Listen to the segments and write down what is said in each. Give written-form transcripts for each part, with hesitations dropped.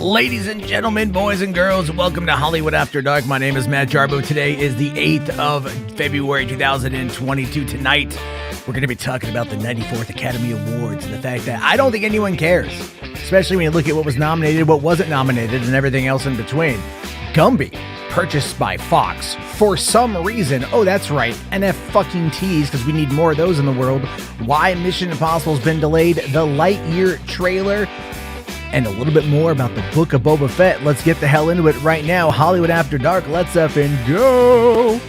Ladies and gentlemen, boys and girls, welcome to Hollywood After Dark. My name is Matt Jarbo. Today is the 8th of February, 2022. Tonight, we're going to be talking about the 94th Academy Awards and the fact that I don't think anyone cares, especially when you look at what was nominated, what wasn't nominated, and everything else in between. Gumby, purchased by Fox for some reason. Oh, that's right, NFT'S, because we need more of those in the world. Why Mission Impossible's been delayed, the Lightyear trailer, and a little bit more about the book of Boba Fett. Let's get the hell into it right now. Hollywood After Dark, let's up and go!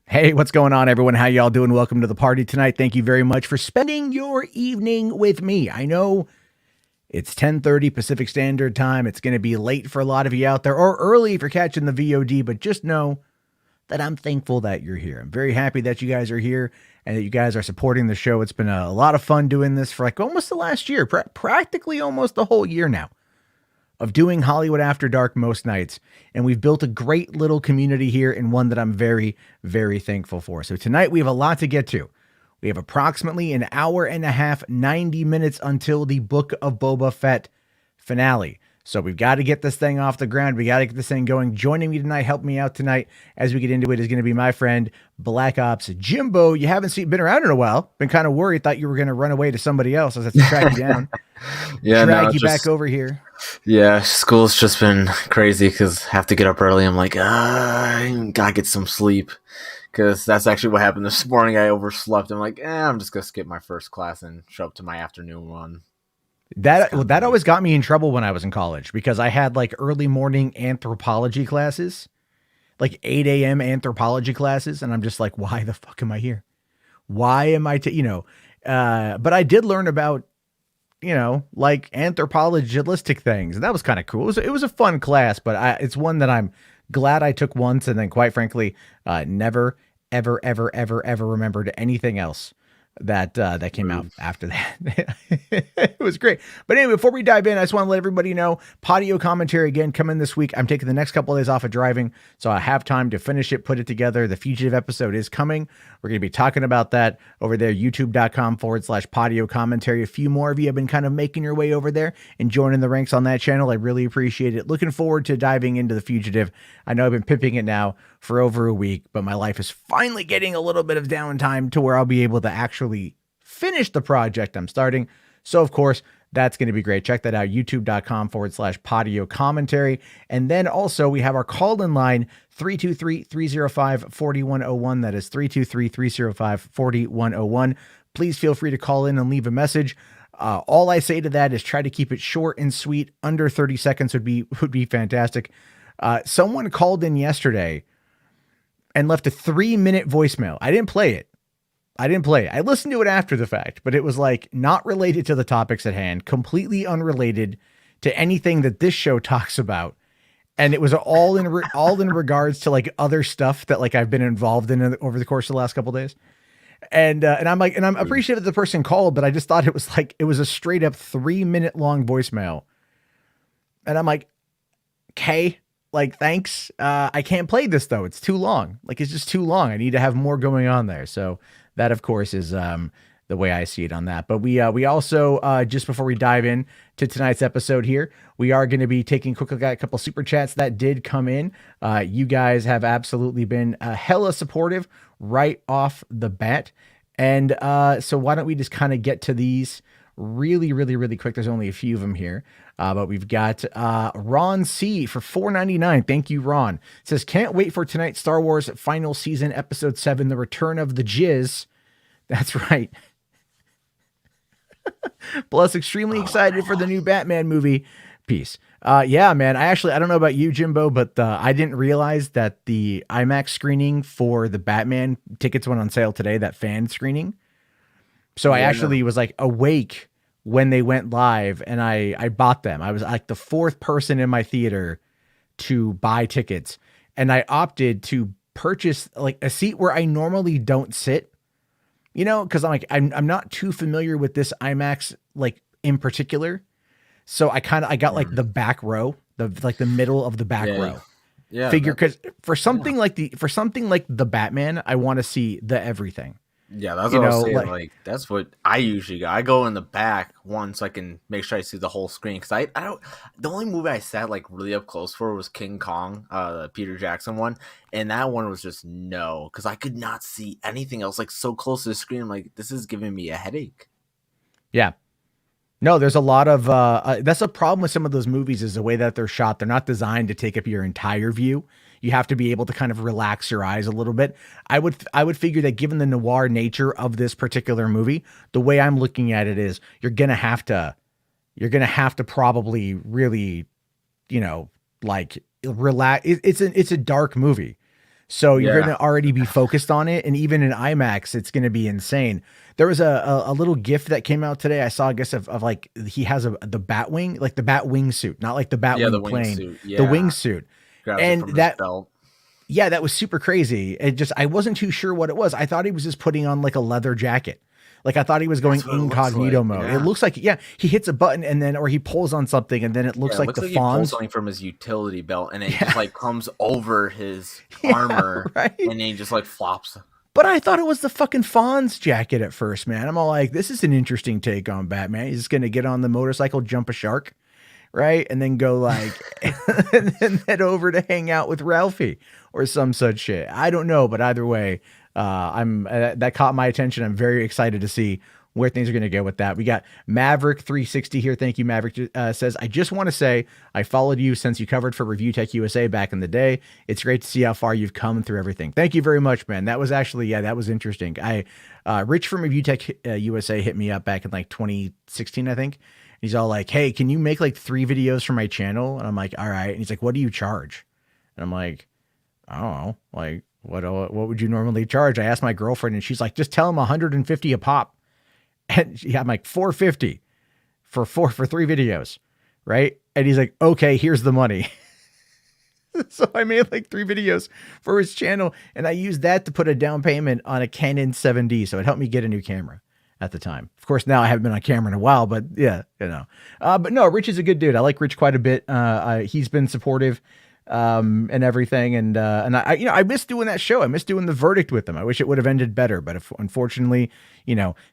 Hey, what's going on, everyone? How y'all doing? Welcome to the party tonight. Thank you very much for spending your evening with me. I know it's 10:30 Pacific Standard Time. It's going to be late for a lot of you out there, or early if you're catching the VOD, but just know that I'm thankful that you're here. I'm very happy that you guys are here and that you guys are supporting the show. It's been a lot of fun doing this for like almost the last year, practically almost the whole year now of doing Hollywood After Dark most nights. And we've built a great little community here, and one that I'm very, very thankful for. So tonight we have a lot to get to. We have approximately an hour and a half, 90 minutes until the Book of Boba Fett finale. So we've got to get this thing off the ground. We got to get this thing going. Joining me tonight, help me out tonight as we get into it, is going to be my friend Black Ops Jimbo. You haven't been around in a while. Been kind of worried. Thought you were going to run away to somebody else. I had to track you down. Drag you back over here. Yeah, school's just been crazy because I have to get up early. I'm like, I gotta get some sleep. Because that's actually what happened this morning. I overslept. I'm like, I'm just going to skip my first class and show up to my afternoon one. That always got me in trouble when I was in college, because I had like early morning anthropology classes, like 8 a.m. anthropology classes. And I'm just like, why the fuck am I here? Why am I, but I did learn about, like anthropologistic things. And that was kind of cool. It was a fun class, but it's one that I'm glad I took once. And then quite frankly, never, ever remembered anything else that came out after that. It was great. But anyway, before we dive in, I just want to let everybody know, Patio commentary again coming this week. I'm taking the next couple of days off of driving, so I have time to finish it, put it together. The Fugitive episode is coming. We're going to be talking about that over there, youtube.com/Patio commentary. A few more of you have been kind of making your way over there and joining the ranks on that channel. I really appreciate it. Looking forward to diving into The Fugitive. I know I've been pimping it now for over a week, but my life is finally getting a little bit of downtime to where I'll be able to actually finish the project I'm starting. So of course, that's going to be great. Check that out, youtube.com/Patio commentary. And then also we have our call-in line, 323-305-4101. That is 323-305-4101. Please feel free to call in and leave a message. All I say to that is try to keep it short and sweet. Under 30 seconds would be fantastic. Someone called in yesterday and left a 3-minute voicemail. I didn't play it. I listened to it after the fact, but it was like not related to the topics at hand, completely unrelated to anything that this show talks about. And it was all in regards to like other stuff that like I've been involved in over the course of the last couple of days. And I'm appreciative that the person called, but I just thought it was a straight up 3-minute long voicemail. And I'm like, okay, like, thanks. I can't play this though. It's too long. Like, it's just too long. I need to have more going on there. So that, of course, is the way I see it on that. But we also, just before we dive in to tonight's episode here, we are going to be taking a couple super chats that did come in. You guys have absolutely been hella supportive right off the bat. And so why don't we just kind of get to these really quick. There's only a few of them here. But we've got Ron C for $4.99. Thank you, Ron. It says, can't wait for tonight's Star Wars final season, episode 7, The Return of the Jizz. That's right. Plus, extremely excited for the new Batman movie. Peace. Yeah, man. I don't know about you, Jimbo, but I didn't realize that the IMAX screening for the Batman tickets went on sale today, that fan screening. So I actually was like awake when they went live, and I bought them. I was like the 4th person in my theater to buy tickets, and I opted to purchase like a seat where I normally don't sit, because I'm not too familiar with this IMAX like in particular. So I got like the back row, the middle of the back row. Yeah, figure, because yeah. for something like the Batman, I want to see the everything. Yeah, that's You what I was know, saying. like Like, that's what I usually go. I go in the back one so I can make sure I see the whole screen. Because I don't. The only movie I sat like really up close for was King Kong, the Peter Jackson one, and that one was just no, because I could not see anything else. Like so close to the screen, I'm like, this is giving me a headache. yeah. No, there's a lot of that's a problem with some of those movies is the way that they're shot. They're not designed to take up your entire view. You have to be able to kind of relax your eyes a little bit. I would figure that given the noir nature of this particular movie, the way I'm looking at it is you're gonna have to probably really, like relax. It's a dark movie. So you're going Yeah, to already be focused on it. And even in IMAX, it's going to be insane. There was a little GIF that came out today. I saw, I guess, of like he has the bat wing, like the bat wing suit, not like the bat yeah, the wing plane, wingsuit. the Yeah, wingsuit. grabs it And from his that, belt. yeah, that was super crazy. I wasn't too sure what it was. I thought he was just putting on like a leather jacket. Like I thought he was going That's what it looks incognito like. mode. It Yeah. looks like, yeah, he hits a button and then, or he pulls on something and then it looks Yeah, it like looks the like he pulled fawns. something from his utility belt and it just Yeah. like comes over his Yeah. armor Right. and then he just like flops. But I thought it was the fucking Fonz jacket at first, man. I'm all like, this is an interesting take on Batman. He's just gonna get on the motorcycle, jump a shark, right? And then go like and then head over to hang out with Ralphie or some such shit. I don't know, but either way, I'm that caught my attention. I'm very excited to see where things are going to go with that. We got Maverick 360 here. Thank you, Maverick. Says, I just want to say I followed you since you covered for Review Tech USA back in the day. It's great to see how far you've come through everything. Thank you very much, man. That was actually, yeah, that was interesting. Rich from Review Tech USA hit me up back in like 2016, I think. He's all like, hey, can you make like 3 videos for my channel? And I'm like, all right. And he's like, what do you charge? And I'm like, I don't know. Like, what would you normally charge? I asked my girlfriend and she's like, just tell him 150 a pop. And I'm like, 450 for 3 videos. Right. And he's like, okay, here's the money. So I made like 3 videos for his channel and I used that to put a down payment on a Canon 7D. So it helped me get a new camera at the time. Of course, now I haven't been on camera in a while, but yeah, but no, Rich is a good dude. I like Rich quite a bit. He's been supportive, and everything. And I miss doing that show. I miss doing the verdict with them. I wish it would have ended better, but unfortunately,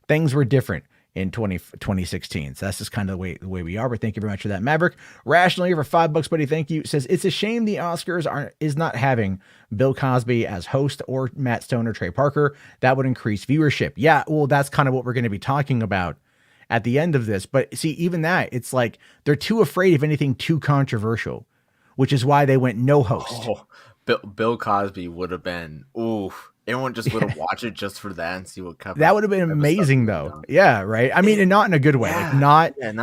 things were different in 2016. So that's just kind of the way we are. But thank you very much for that. Maverick Rationally for $5, buddy. Thank you. Says it's a shame the Oscars is not having Bill Cosby as host or Matt Stone or Trey Parker. That would increase viewership. Yeah. Well, that's kind of what we're going to be talking about at the end of this. But see, even that, it's like, they're too afraid of anything too controversial, which is why they went no host. Oh, Bill Cosby would have been, oof. Everyone just would have watched it just for that and see what kind of That would have been amazing though. Yeah. Right. I mean, and not in a good way, like not at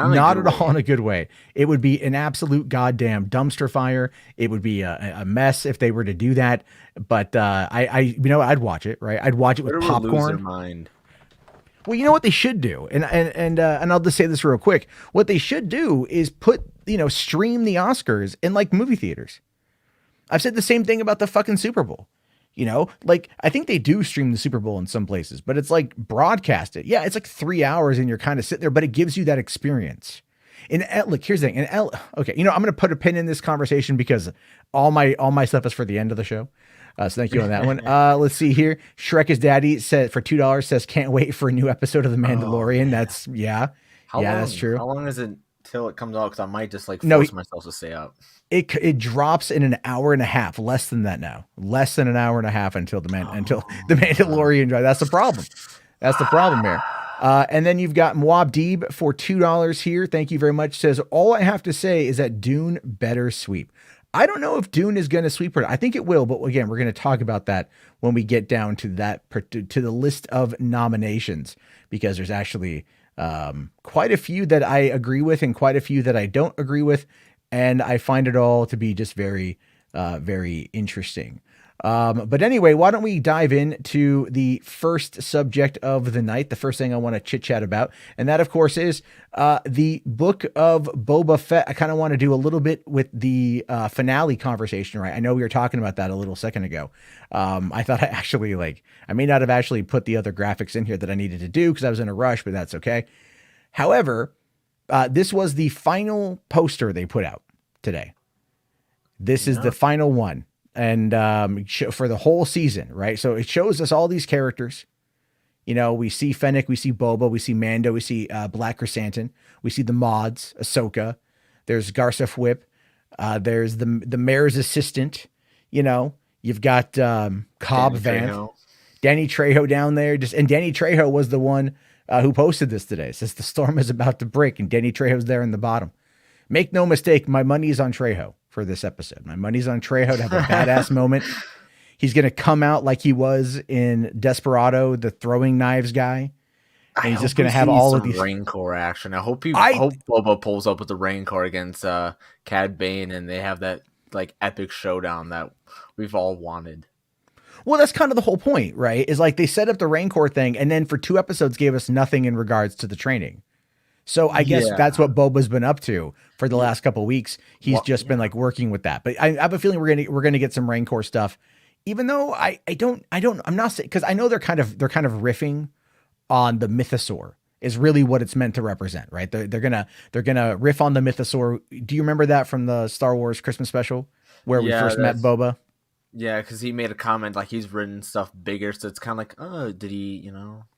all in a good way. It would be an absolute goddamn dumpster fire. It would be a mess if they were to do that. But, I'd watch it, right? I'd watch it with popcorn. Lose their mind. Well, you know what they should do, and I'll just say this real quick. What they should do is stream the Oscars in like movie theaters. I've said the same thing about the fucking Super Bowl. Like I think they do stream the Super Bowl in some places, but it's like broadcasted. Yeah, it's like 3 hours and you're kind of sitting there, but it gives you that experience. Look, here's the thing. Okay, I'm going to put a pin in this conversation because all my stuff is for the end of the show. So thank you on that one. Let's see here. Shrek is Daddy said for $2 says can't wait for a new episode of The Mandalorian. Oh, that's that's true. How long is it till it comes out? Because I might just force myself to stay up. It drops in an hour and a half, less than that now. Less than an hour and a half until the Mandalorian drive. That's the problem. That's the problem here. And then you've got Mwab Deeb for $2 here. Thank you very much. Says all I have to say is that Dune better sweep. I don't know if Dune is going to sweep or not. I think it will, but again, we're going to talk about that when we get down to the list of nominations, because there's actually quite a few that I agree with and quite a few that I don't agree with. And I find it all to be just very, very interesting. But anyway, why don't we dive into the first subject of the night, the first thing I want to chit chat about. And that, of course, is the book of Boba Fett. I kind of want to do a little bit with the finale conversation, right? I know we were talking about that a little second ago. I thought I may not have actually put the other graphics in here that I needed to do because I was in a rush, but that's okay. However, this was the final poster they put out today. This is the Yeah. final one, and for the whole season, right? So it shows us all these characters. You know, we see Fennec, we see Boba, we see Mando, we see Black Chrysanthemum, we see the mods, Ahsoka. There's Garsa Whip. There's the mayor's assistant. You know, you've got Cobb Danny Vanth, Trejo. Danny Trejo down there. And Danny Trejo was the one who posted this today. It says the storm is about to break, and Danny Trejo's there in the bottom. Make no mistake, my money is on Trejo for this episode. My money's on Trejo to have a badass moment. He's going to come out like he was in Desperado, the throwing knives guy. And he's just going to have all of these Rancor action. I hope I Boba pulls up with the Rancor against Cad Bane, and they have that like epic showdown that we've all wanted. Well, that's kind of the whole point, right? Is like they set up the Rancor thing, and then for 2 episodes gave us nothing in regards to the training. So I guess that's what Boba's been up to for the last couple of weeks. He's just been like working with that. But I have a feeling we're gonna get some Rancor stuff, even though I'm not saying, because I know they're kind of riffing on the Mythosaur is really what it's meant to represent, right? They're gonna riff on the Mythosaur. Do you remember that from the Star Wars Christmas special where we first met Boba? Yeah, because he made a comment like he's written stuff bigger, so it's kind of like, oh, did he,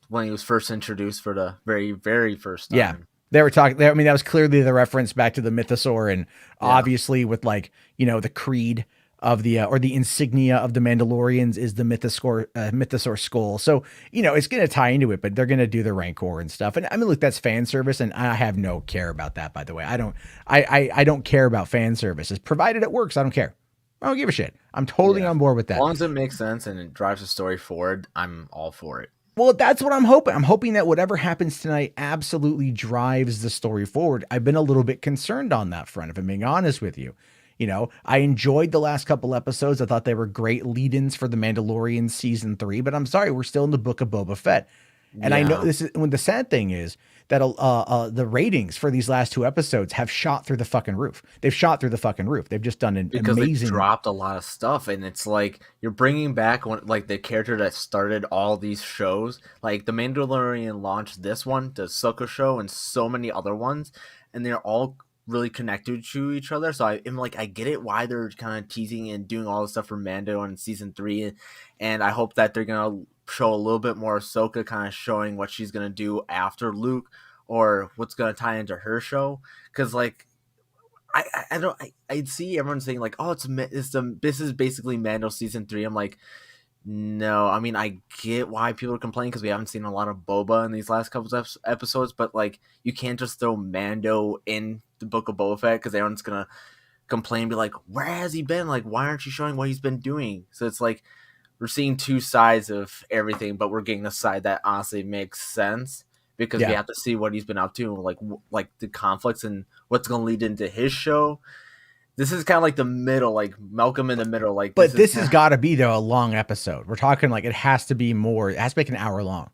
when he was first introduced for the very, very first time. Yeah. They were talking. I mean, that was clearly the reference back to the Mythosaur, and obviously with like the creed of the or the insignia of the Mandalorians is the Mythosaur skull. So it's going to tie into it, but they're going to do the Rancor and stuff. And I mean, look, that's fan service, and I have no care about that. By the way, I don't care about fan services, provided it works. I don't care. I don't give a shit. I'm totally on board with that. As long as it makes sense and it drives the story forward, I'm all for it. Well, that's what I'm hoping. I'm hoping that whatever happens tonight absolutely drives the story forward. I've been a little bit concerned on that front, if I'm being honest with you. I enjoyed the last couple episodes. I thought they were great lead-ins for The Mandalorian season 3, but I'm sorry, we're still in the book of Boba Fett. And I know this is when the sad thing is that the ratings for these last 2 episodes have shot through the fucking roof. They've shot through the fucking roof. They've just done an amazing. They dropped a lot of stuff, and it's like you're bringing back the character that started all these shows. Like The Mandalorian launched this one, the Ahsoka show, and so many other ones, and they're all really connected to each other. So I get it why they're kind of teasing and doing all the stuff for Mando in season 3, and I hope that they're gonna show a little bit more Ahsoka, kind of showing what she's gonna do after Luke, or what's gonna tie into her show. Because I'd see everyone saying like, oh, this is basically Mando season 3. I'm like, no. I mean, I get why people are complaining because we haven't seen a lot of Boba in these last couple of episodes, but like, you can't just throw Mando in the Book of Boba Fett because everyone's gonna complain, be like, where has he been? Like, why aren't you showing what he's been doing? So it's like we're seeing 2 sides of everything, but we're getting a side that honestly makes sense because we have to see what he's been up to, like the conflicts and what's going to lead into his show. This is kind of like the middle, like Malcolm in the middle. Like, but this has got to be though a long episode. We're talking like it has to be more. It has to make an hour long,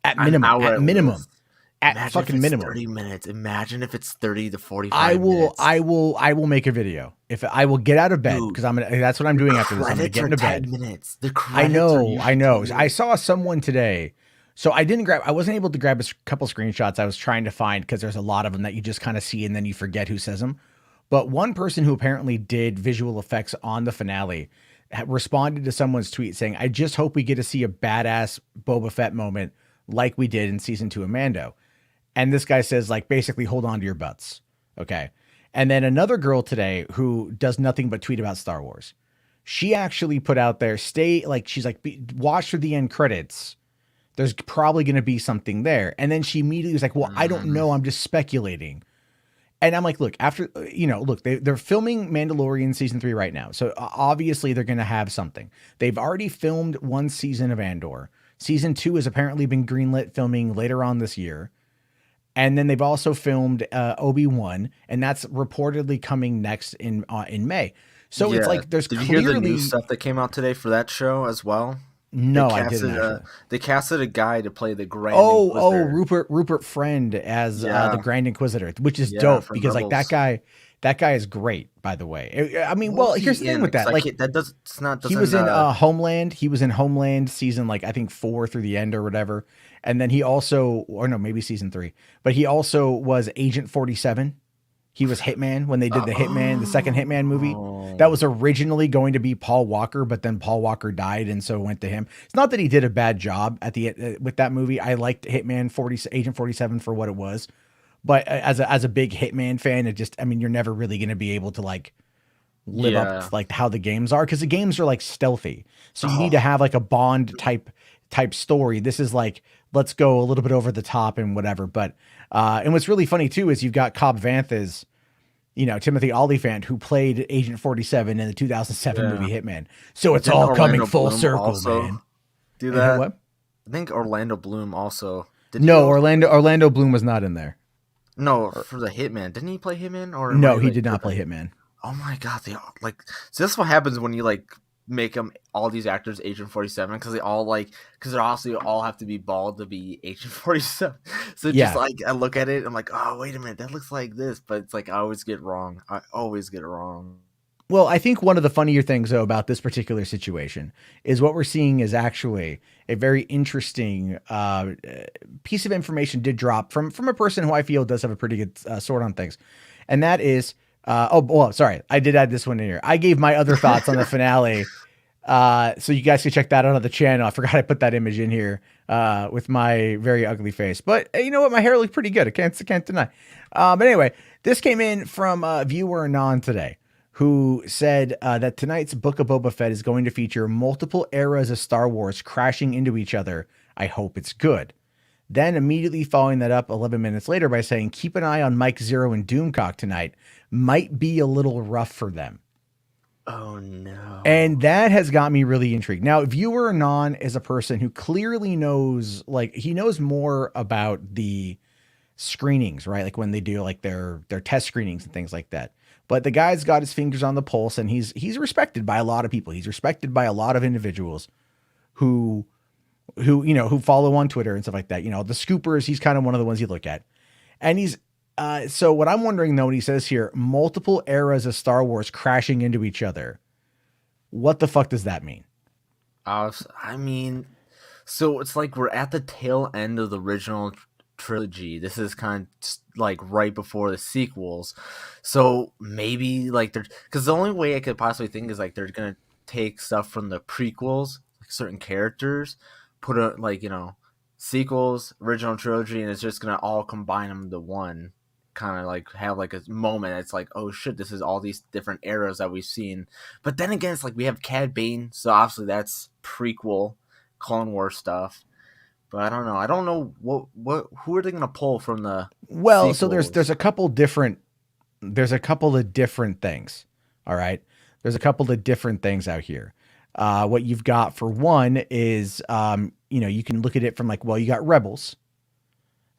at minimum. At minimum. At fucking minimum. 30 minutes. Imagine if it's 30 to 45 minutes. I will make a video. If I will get out of bed because that's what I'm doing after this. I'm gonna get into bed. 10 minutes. I know. I saw someone today. So I wasn't able to grab a couple screenshots I was trying to find because there's a lot of them that you just kind of see and then you forget who says them. But one person who apparently did visual effects on the finale responded to someone's tweet saying, I just hope we get to see a badass Boba Fett moment like we did in season 2 of Mando. And this guy says, like, basically, hold on to your butts. Okay. And then another girl today who does nothing but tweet about Star Wars. She actually put out there, she's like, watch through the end credits. There's probably going to be something there. And then she immediately was like, well, I don't know. I'm just speculating. And I'm like, look, they're filming Mandalorian season 3 right now. So obviously they're going to have something. They've already filmed 1 season of Andor. Season 2 has apparently been greenlit filming later on this year. And then they've also filmed Obi-Wan, and that's reportedly coming next in May. So it's like there's Did you hear the new stuff that came out today for that show as well? No, I didn't. They casted a guy to play the Grand Inquisitor. Rupert Friend as the Grand Inquisitor, which is dope because Rebels. like that guy is great, by the way. I mean, here's the thing with that. He was in Homeland. He was in Homeland season, like I think 4 through the end or whatever. And then he also, or no, maybe season 3, but he also was Agent 47 He was Hitman when they did the second Hitman movie. That Oh, was originally going to be Paul Walker, but then Paul Walker died, and so it went to him. It's not that he did a bad job at the with that movie. I liked Hitman 40 Agent 47 for what it was, but as a big Hitman fan, it just, I mean, you're never really going to be able to like live up to yeah. like how the games are, because the games are like stealthy. So you need to Oh, have like a Bond type story. This is like, let's go a little bit over the top and whatever. But and what's really funny too is you've got Cobb Vanth's, Timothy Olyphant, who played Agent 47 in the 2007 yeah. movie Hitman. So it's Didn't all coming Orlando full Bloom circle, man. also do And that? what? I think Orlando Bloom also did he No, also? Orlando Bloom was not in there. No, Or, for the Hitman. Didn't he play Hitman, or am I no, he like did not play tripping? Hitman. Oh my god, they all like. So this is what happens when you like make them all these actors Agent 47 because they all like because they also all have to be bald to be Agent 47. So just Yeah. like I look at it, I'm like, oh wait a minute, that looks like this, but it's like I always get wrong. I always get it wrong. Well, I think one of the funnier things though about this particular situation is what we're seeing is actually a very interesting piece of information did drop from a person who I feel does have a pretty good sword on things, and that is oh well, sorry, I did add this one in here. I gave my other thoughts on the finale, so you guys can check that out on the channel. I forgot I put that image in here with my very ugly face, but you know what, my hair looked pretty good. I can't deny. But anyway, this came in from viewer Anon today, who said that tonight's Book of Boba Fett is going to feature multiple eras of Star Wars crashing into each other. I hope it's good. Then immediately following that up 11 minutes later by saying, keep an eye on Mike Zero and Doomcock tonight. Might be a little rough for them. Oh no. And that has got me really intrigued. Now, viewer Anon is a person who clearly knows, like, he knows more about the screenings, right? Like when they do like their test screenings and things like that. But the guy's got his fingers on the pulse, and he's respected by a lot of people. He's respected by a lot of individuals who who follow on Twitter and stuff like that. The scoopers, he's kind of one of the ones you look at. And he's so what I'm wondering though, when he says here, multiple eras of Star Wars crashing into each other, what the fuck does that mean? I mean, so it's like we're at the tail end of the original trilogy. This is kind of like right before the sequels. So maybe like they're because the only way I could possibly think is like they're gonna take stuff from the prequels, like certain characters, put it like sequels, original trilogy, and it's just gonna all combine them into one. Kind of like have like a moment. It's like, oh shit, this is all these different eras that we've seen. But then again, it's like we have Cad Bane, so obviously that's prequel, Clone Wars stuff. But I don't know. I don't know what who are they gonna pull from the Well, so there's sequels? a couple different there's a couple of different things. All right. There's a couple of different things out here. What you've got for one is, you can look at it from like, well, you got Rebels.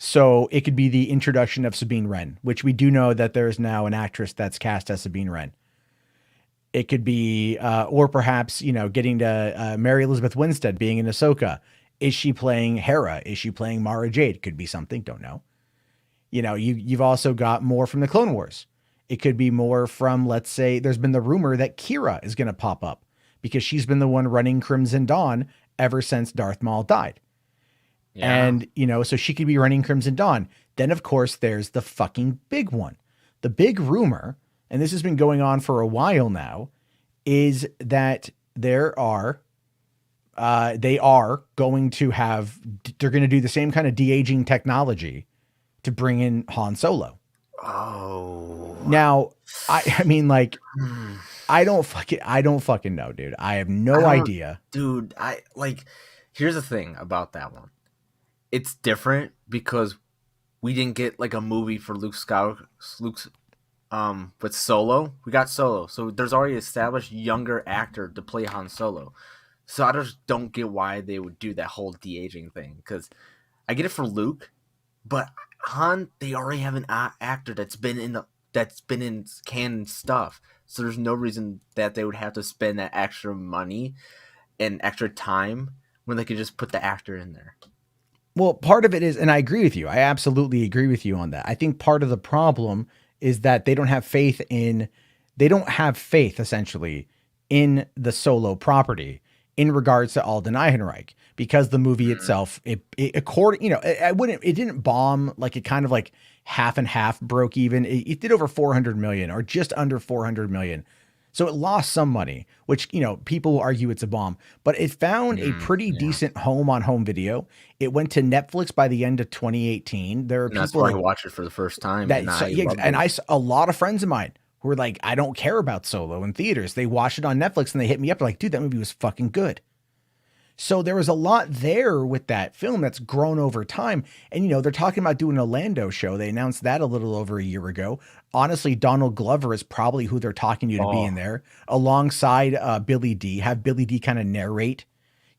So it could be the introduction of Sabine Wren, which we do know that there's now an actress that's cast as Sabine Wren. It could be, or perhaps, getting to Mary Elizabeth Winstead being in Ahsoka. Is she playing Hera? Is she playing Mara Jade? Could be something. Don't know. You've also got more from the Clone Wars. It could be more from, let's say, there's been the rumor that Kira is going to pop up because she's been the one running Crimson Dawn ever since Darth Maul died. Yeah. And, so she could be running Crimson Dawn. Then, of course, there's the fucking big one. The big rumor, and this has been going on for a while now, is that they are going to they're going to do the same kind of de-aging technology to bring in Han Solo. Oh. Now, I mean, like, Hmm. I don't fucking know, dude. I have I no don't, idea. dude. I like. Here's the thing about that one. It's different because we didn't get like a movie for Luke's with Solo. We got Solo, so there's already established younger actor to play Han Solo. So I just don't get why they would do that whole de-aging thing. Because I get it for Luke, but Han, they already have an actor that's been in canon stuff. So there's no reason that they would have to spend that extra money and extra time when they could just put the actor in there. Well, part of it is, and I agree with you. I absolutely agree with you on that. I think part of the problem is that they don't have faith essentially in the Solo property in regards to Alden Ehrenreich, because the movie itself, it according, it didn't bomb, like it kind of like half and half broke even. It did over 400 million, or just under 400 million. So it lost some money, which, people will argue it's a bomb, but it found a pretty Yeah. decent home on home video. It went to Netflix by the end of 2018. There are And that's people why I like watched it for the first time, and that. So, I yeah, loved and it. a lot of friends of mine who were like, I don't care about Solo in theaters. They watched it on Netflix and they hit me up. They're like, dude, that movie was fucking good. So there was a lot there with that film that's grown over time. And, they're talking about doing a Lando show. They announced that a little over a year ago. Honestly, Donald Glover is probably who they're talking to be in Oh, there, alongside Billy D. Have Billy D kind of narrate,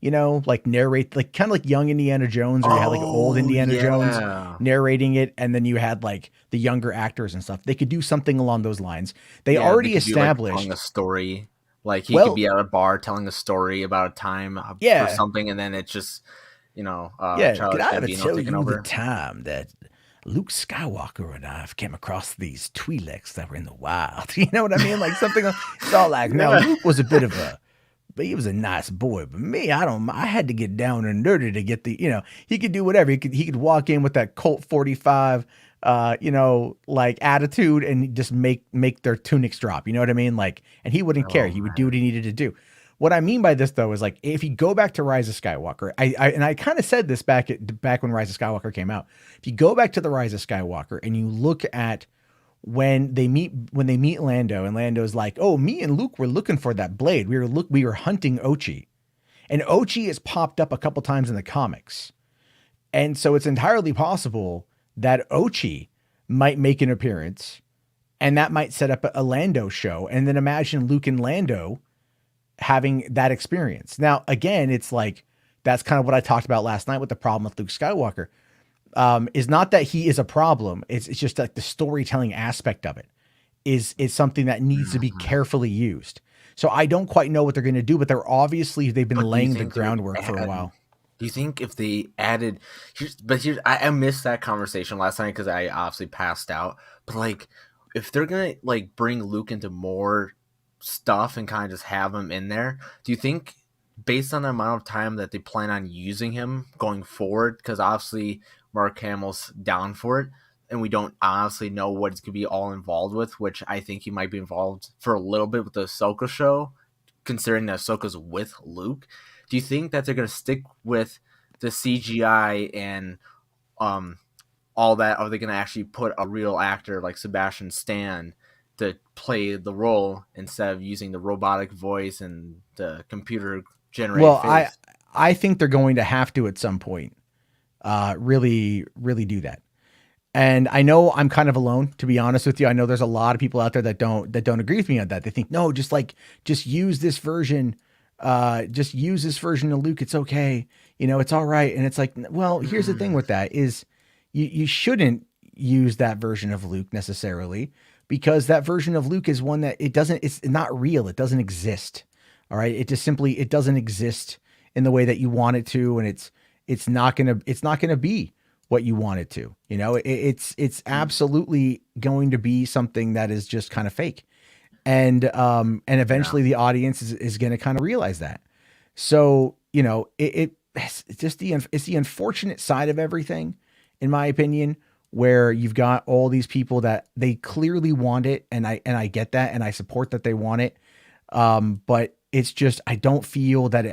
like narrate, like kind of like young Indiana Jones, or you had like old oh Indiana Jones yeah, narrating it. And then you had like the younger actors and stuff. They could do something along those lines. They yeah. They already could do like telling a established, story. Like he could well, be at a bar telling a story about a time for yeah, something, and then it's just yeah. Could Childish I ever Gambino tell taking you the over. time that Luke Skywalker and I came across these Twi'leks that were in the wild? You know what I mean? Like something. It's all like, now Yeah, Luke was a bit of a, but he was a nice boy. But me, I don't. I had to get down and dirty to get the. He could do whatever. He could walk in with that Colt 45, like attitude, and just make their tunics drop. You know what I mean? Like, and he wouldn't care. oh He would do man, what he needed to do. What I mean by this though is, like, if you go back to Rise of Skywalker, I kind of said this back when Rise of Skywalker came out. If you go back to the Rise of Skywalker and you look at when they meet Lando, and Lando's like, "Oh, me and Luke were looking for that blade. We were hunting Ochi." And Ochi has popped up a couple times in the comics. And so it's entirely possible that Ochi might make an appearance, and that might set up a Lando show. And then imagine Luke and Lando having that experience. Now, again, it's like, that's kind of what I talked about last night with the problem with Luke Skywalker. Is not that he is a problem. It's just like the storytelling aspect of it is something that needs to be Mhm. carefully used. So I don't quite know what they're going to do, but they've been But do you laying the think they would groundwork for a add? while. Do you think if they added? Here's I missed that conversation last night because I obviously passed out. But like, if they're gonna like bring Luke into more stuff and kind of just have him in there, do you think, based on the amount of time that they plan on using him going forward, because obviously Mark Hamill's down for it, and we don't honestly know what it's gonna be all involved with, which I think he might be involved for a little bit with the Ahsoka show, considering that Ahsoka's with Luke. Do you think that they're going to stick with the CGI and um all that? Are they going to actually put a real actor like Sebastian Stan to play the role instead of using the robotic voice and the computer generated Well, I face? I think they're going to have to at some point, really, really do that. And I know I'm kind of alone, to be honest with you. I know there's a lot of people out there that don't agree with me on that. They think, no, just use this version, just use this version of Luke. It's okay, it's all right. And it's like, well, here's the thing Mm, with that is, you shouldn't use that version of Luke necessarily, because that version of Luke is one that it's not real. It doesn't exist. All right, it doesn't exist in the way that you want it to, and it's not gonna be what you want it to. It's absolutely going to be something that is just kind of fake. And yeah, eventually the audience is going to kind of realize that. So, it's just it's the unfortunate side of everything, in my opinion, where you've got all these people that they clearly want it, and I get that, and I support that they want it. But it's just, I don't feel that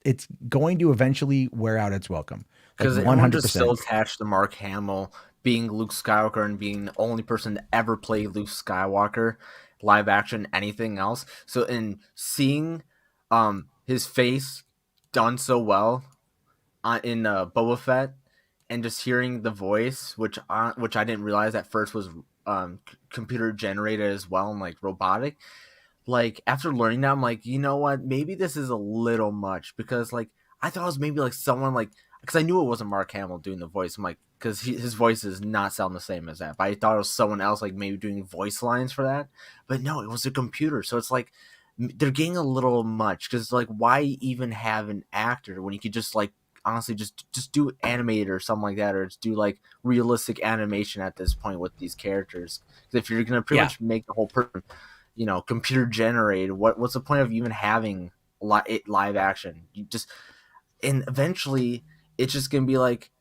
it's going to eventually wear out its welcome. Like because everyone just still 100%. attached to Mark Hamill being Luke Skywalker and being the only person to ever play Luke Skywalker live action anything else. So in seeing his face done so well in Boba Fett, and just hearing the voice, which I didn't realize at first was computer generated as well and like robotic. Like after learning that, I'm like, you know what? Maybe this is a little much, because like I thought it was maybe like someone like, because I knew it wasn't Mark Hamill doing the voice. I'm like, because his voice does not sound the same as that. But I thought it was someone else, like maybe doing voice lines for that. But no, it was a computer. So it's like they're getting a little much, because like why even have an actor when you could just like honestly just do animated or something like that, or just do like realistic animation at this point with these characters. Because if you're gonna pretty Yeah. much make the whole person computer generated, what's the point of even having live action. You just and eventually it's just gonna be like,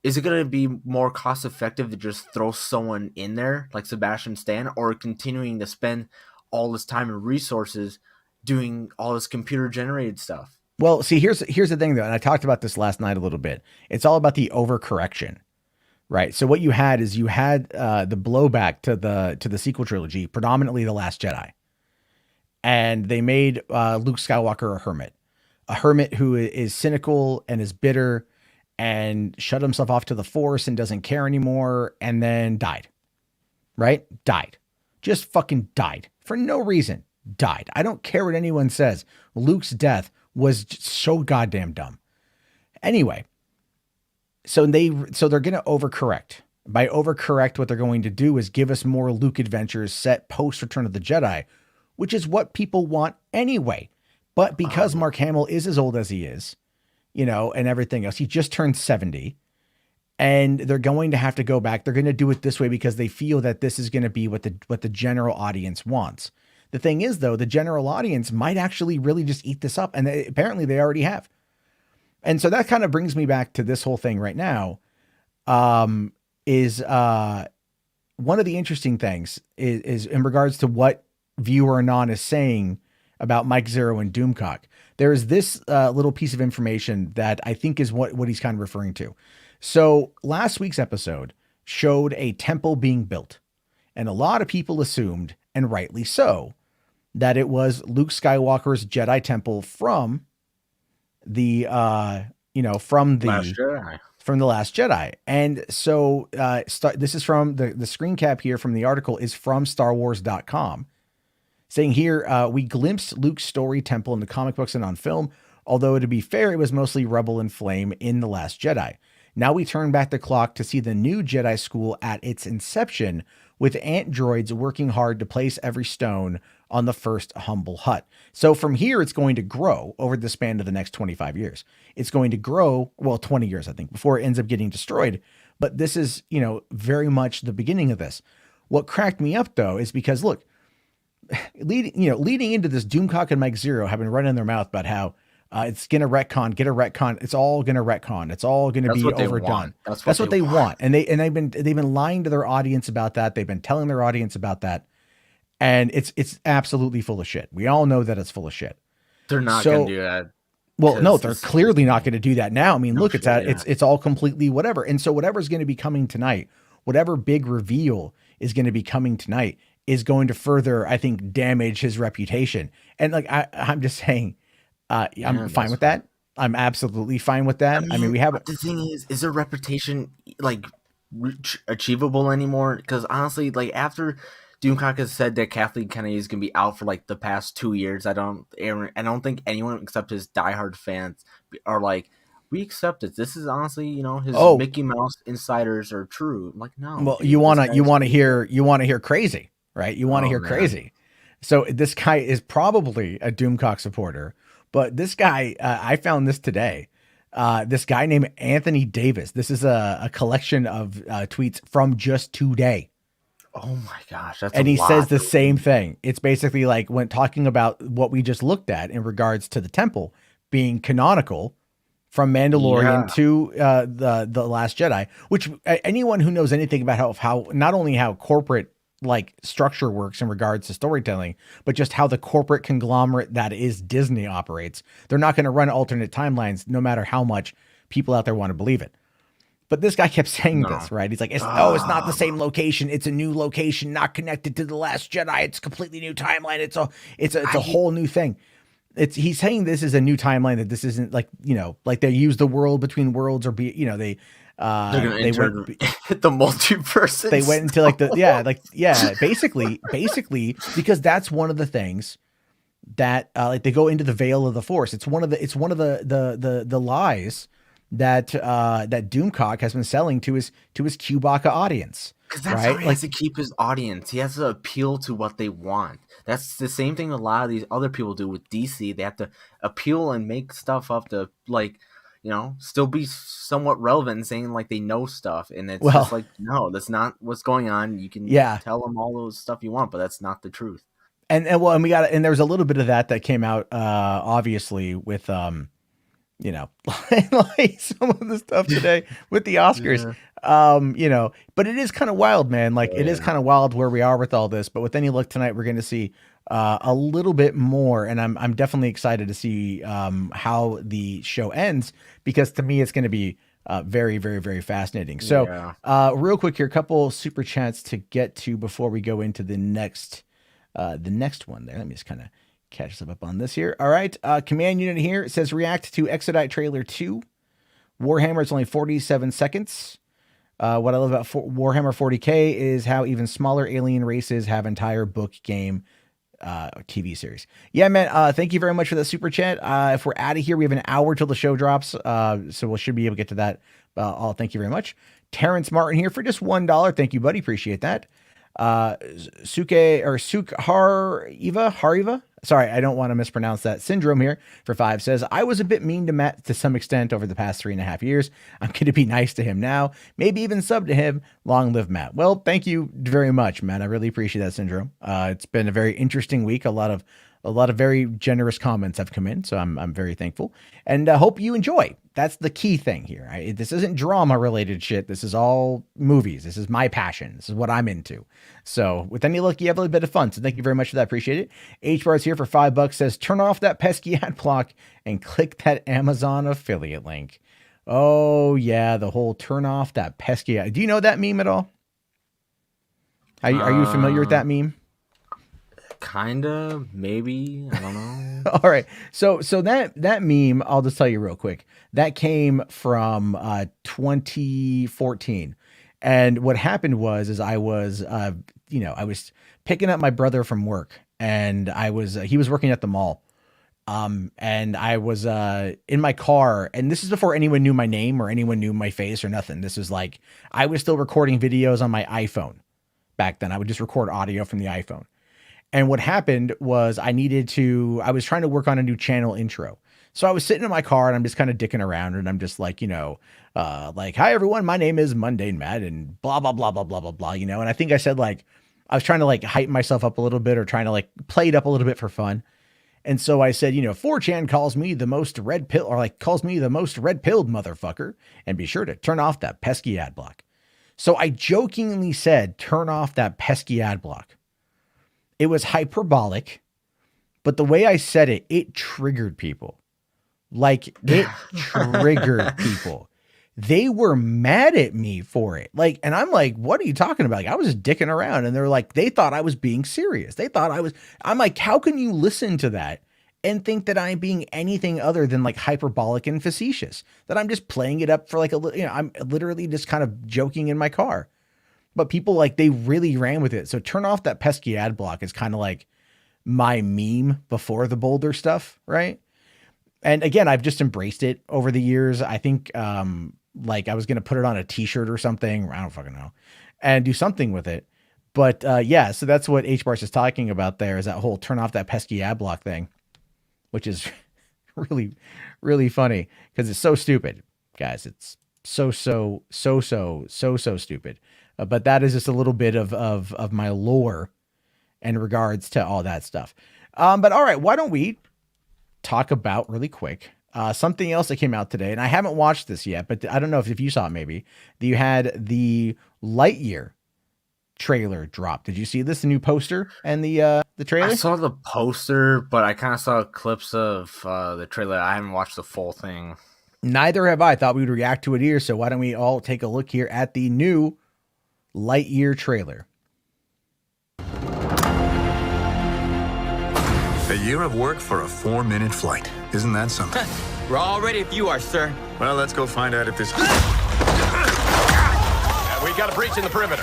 is it gonna be more cost effective to just throw someone in there like Sebastian Stan, or continuing to spend all this time and resources doing all this computer generated stuff? Well, see, here's the thing though, and I talked about this last night a little bit. It's all about the overcorrection, right? So what you had is the blowback to the sequel trilogy, predominantly The Last Jedi, and they made Luke Skywalker a hermit who is cynical and is bitter and shut himself off to the Force and doesn't care anymore, and then died. Right? Died. Just fucking died for no reason. Died. I don't care what anyone says. Luke's death was just so goddamn dumb. Anyway, so they're going to overcorrect. By overcorrect, what they're going to do is give us more Luke adventures set post Return of the Jedi, which is what people want anyway. But because Mark Hamill is as old as he is, and everything else, he just turned 70, and they're going to have to go back. They're going to do it this way because they feel that this is going to be what the general audience wants. The thing is, though, the general audience might actually really just eat this up, and apparently they already have. And so that kind of brings me back to this whole thing right now. Is one of the interesting things is in regards to what Viewer Anon is saying about Mike Zero and Doomcock. There is this little piece of information that I think is what he's kind of referring to. So last week's episode showed a temple being built, and a lot of people assumed, and rightly so, that it was Luke Skywalker's Jedi temple from the from the Last Jedi. And so this is from the screen cap here from the article is from StarWars.com. Saying here, we glimpsed Luke's story temple in the comic books and on film, although to be fair, it was mostly rubble and flame in The Last Jedi. Now we turn back the clock to see the new Jedi school at its inception, with androids working hard to place every stone on the first humble hut. So from here, it's going to grow over the span of the next 25 years. It's going to grow, 20 years, I think, before it ends up getting destroyed. But this is, very much the beginning of this. What cracked me up, though, is because, look, leading into this, Doomcock and Mike Zero have been running their mouth about how it's going to retcon, get a retcon. It's all going to retcon. It's all going to be overdone. That's what they want. And they've been lying to their audience about that. They've been telling their audience about that. And it's absolutely full of shit. We all know that it's full of shit. They're not going to do that. Well, no, they're clearly not going to do that now. I mean, look, it's all completely whatever. And so whatever's going to be coming tonight, whatever big reveal is going to be coming tonight, is going to further, I think, damage his reputation. And like I'm just saying, I'm fine with that. I'm absolutely fine with that. I mean, we have the thing is their reputation like achievable anymore? Because honestly, like after Doomcock has said that Kathleen Kennedy is gonna be out for like the past 2 years, I don't think anyone except his diehard fans are like, we accept it. This is honestly, his Mickey Mouse insiders are true. I'm like, no. Well, dude, you want to hear crazy, right? You want to hear crazy. So this guy is probably a Doomcock supporter, but this guy, I found this today. This guy named Anthony Davis. This is a collection of tweets from just today. Oh my gosh. And he says the same thing. It's basically like when talking about what we just looked at in regards to the temple being canonical from Mandalorian to the Last Jedi, which anyone who knows anything about how not only how corporate like structure works in regards to storytelling, but just how the corporate conglomerate that is Disney operates, they're not going to run alternate timelines no matter how much people out there want to believe it. But this guy kept saying this, right? He's like, it's not the same location. It's a new location, not connected to the Last Jedi. It's a completely new timeline. It's a whole new thing. He's saying this is a new timeline, that this isn't like, like they use the world between worlds or they're going to enter the multiverse. They went into like basically because that's one of the things that like they go into the veil of the Force. It's one of the lies that Doomcock has been selling to his Chewbacca audience. Because that's how he has to keep his audience. He has to appeal to what they want. That's the same thing a lot of these other people do with DC. They have to appeal and make stuff up to still be somewhat relevant, saying like they know stuff. And it's just like, no, that's not what's going on. You can tell them all those stuff you want, but that's not the truth. And there was a little bit of that came out, obviously with, you know, like some of the stuff today with the Oscars, you know, but it is kind of wild, man. Like it is kind of wild where we are with all this, but with Any Look tonight, we're going to see, a little bit more. And I'm definitely excited to see, how the show ends, because to me, it's going to be, very, very, very fascinating. So, real quick here, a couple super chats to get to before we go into the next one there. Let me just kind of catch us up on this here. All right. Command unit here. It says react to Exodite trailer 2. Warhammer, it's only 47 seconds. What I love about Warhammer 40K is how even smaller alien races have entire book, game, TV series. Yeah, man. Thank you very much for that super chat. If we're out of here, we have an hour till the show drops. So we should be able to get to that. Thank you very much. Terrence Martin here for just $1. Thank you, buddy. Appreciate that. Hariva. Sorry, I don't want to mispronounce that. Syndrome here for 5 says, I was a bit mean to Matt to some extent over the past 3.5 years. I'm going to be nice to him now, maybe even sub to him. Long live Matt. Well, thank you very much, Matt. I really appreciate that, Syndrome. It's been a very interesting week. A lot of very generous comments have come in, so I'm very thankful, and hope you enjoy. That's the key thing here. This isn't drama related shit. This is all movies. This is my passion. This is what I'm into. So with Any Look, you have a little bit of fun. So thank you very much for that. Appreciate it. HBar's here for $5. Says turn off that pesky ad block and click that Amazon affiliate link. Oh yeah, the whole turn off that pesky ad. Do you know that meme at all? Are you familiar with that meme? Kinda, maybe. I don't know. All right. So that meme, I'll just tell you real quick. That came from 2014. And what happened was I was picking up my brother from work, and he was working at the mall. And I was in my car, and this is before anyone knew my name or anyone knew my face or nothing. This was like I was still recording videos on my iPhone back then. I would just record audio from the iPhone. And what happened was I was trying to work on a new channel intro. So I was sitting in my car and I'm just kind of dicking around, and I'm just like, like, hi everyone, my name is Mundane Matt and blah, blah, blah, blah, blah, blah, blah, and I think I said like, I was trying to like hype myself up a little bit or trying to like play it up a little bit for fun. And so I said, 4chan calls me the most red pill, or like calls me the most red pilled motherfucker, and be sure to turn off that pesky ad block. So I jokingly said, turn off that pesky ad block. It was hyperbolic, but the way I said it, it triggered people. Like it triggered people. They were mad at me for it. Like, and I'm like, what are you talking about? Like, I was just dicking around, and they're like, they thought I was being serious. I'm like, how can you listen to that and think that I'm being anything other than like hyperbolic and facetious? That I'm just playing it up for like I'm literally just kind of joking in my car. But people like, they really ran with it. So turn off that pesky ad block is kind of like my meme before the Boulder stuff. Right. And again, I've just embraced it over the years. I think, like I was going to put it on a t-shirt or something. I don't fucking know, and do something with it. But, yeah, so that's what HBars is talking about there, is that whole turn off that pesky ad block thing, which is really, really funny because it's so stupid, guys. It's so stupid. But that is just a little bit of my lore in regards to all that stuff. But all right, why don't we talk about really quick something else that came out today, and I haven't watched this yet, but I don't know if you saw it. Maybe you had the Lightyear trailer drop. Did you see this? The new poster and the trailer? I saw the poster, but I kind of saw clips of the trailer. I haven't watched the full thing. Neither have I. Thought we would react to it here, so why don't we all take a look here at the new Lightyear trailer. A year of work for a 4-minute flight. Isn't that something? We're all ready if you are, sir. Well, let's go find out if this... We got a breach in the perimeter.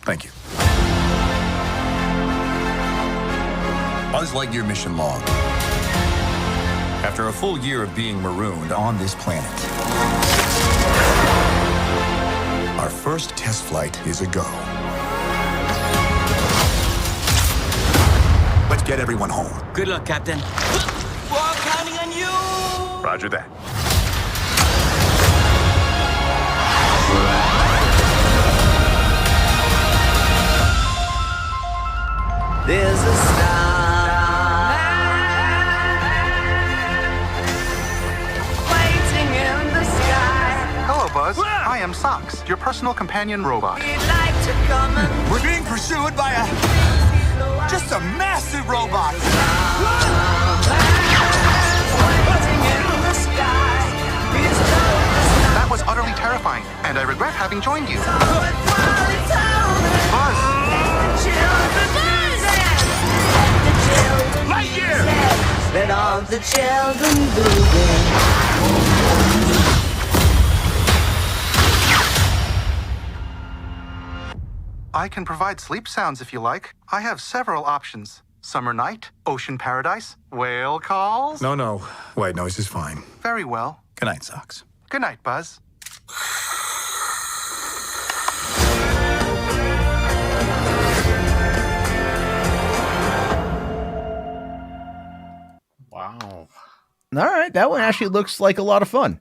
Thank you. Buzz Lightyear mission log. After a full year of being marooned on this planet, our first test flight is a go. Let's get everyone home. Good luck, Captain. We're all counting on you! Roger that. Hello, Buzz. I am Socks, your personal companion robot. We're being pursued by just a massive robot. That was utterly terrifying, and I regret having joined you. Buzz! Lightyear! Let all the children boogie. I can provide sleep sounds if you like. I have several options. Summer night, ocean paradise, whale calls. No. White noise is fine. Very well. Good night, Socks. Good night, Buzz. Wow. All right, that one actually looks like a lot of fun.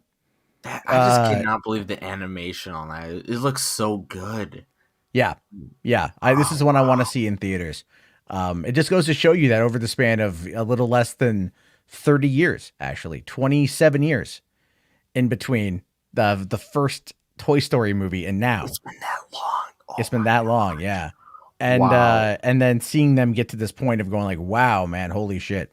I just cannot believe the animation on that. It looks so good. Yeah. This is one I want to see in theaters. It just goes to show you that over the span of a little less than 30 years, actually 27 years in between the first Toy Story movie and now. It's been that long. It's been that long, yeah. And Wow. and then seeing them get to this point of going like, wow, man, holy shit.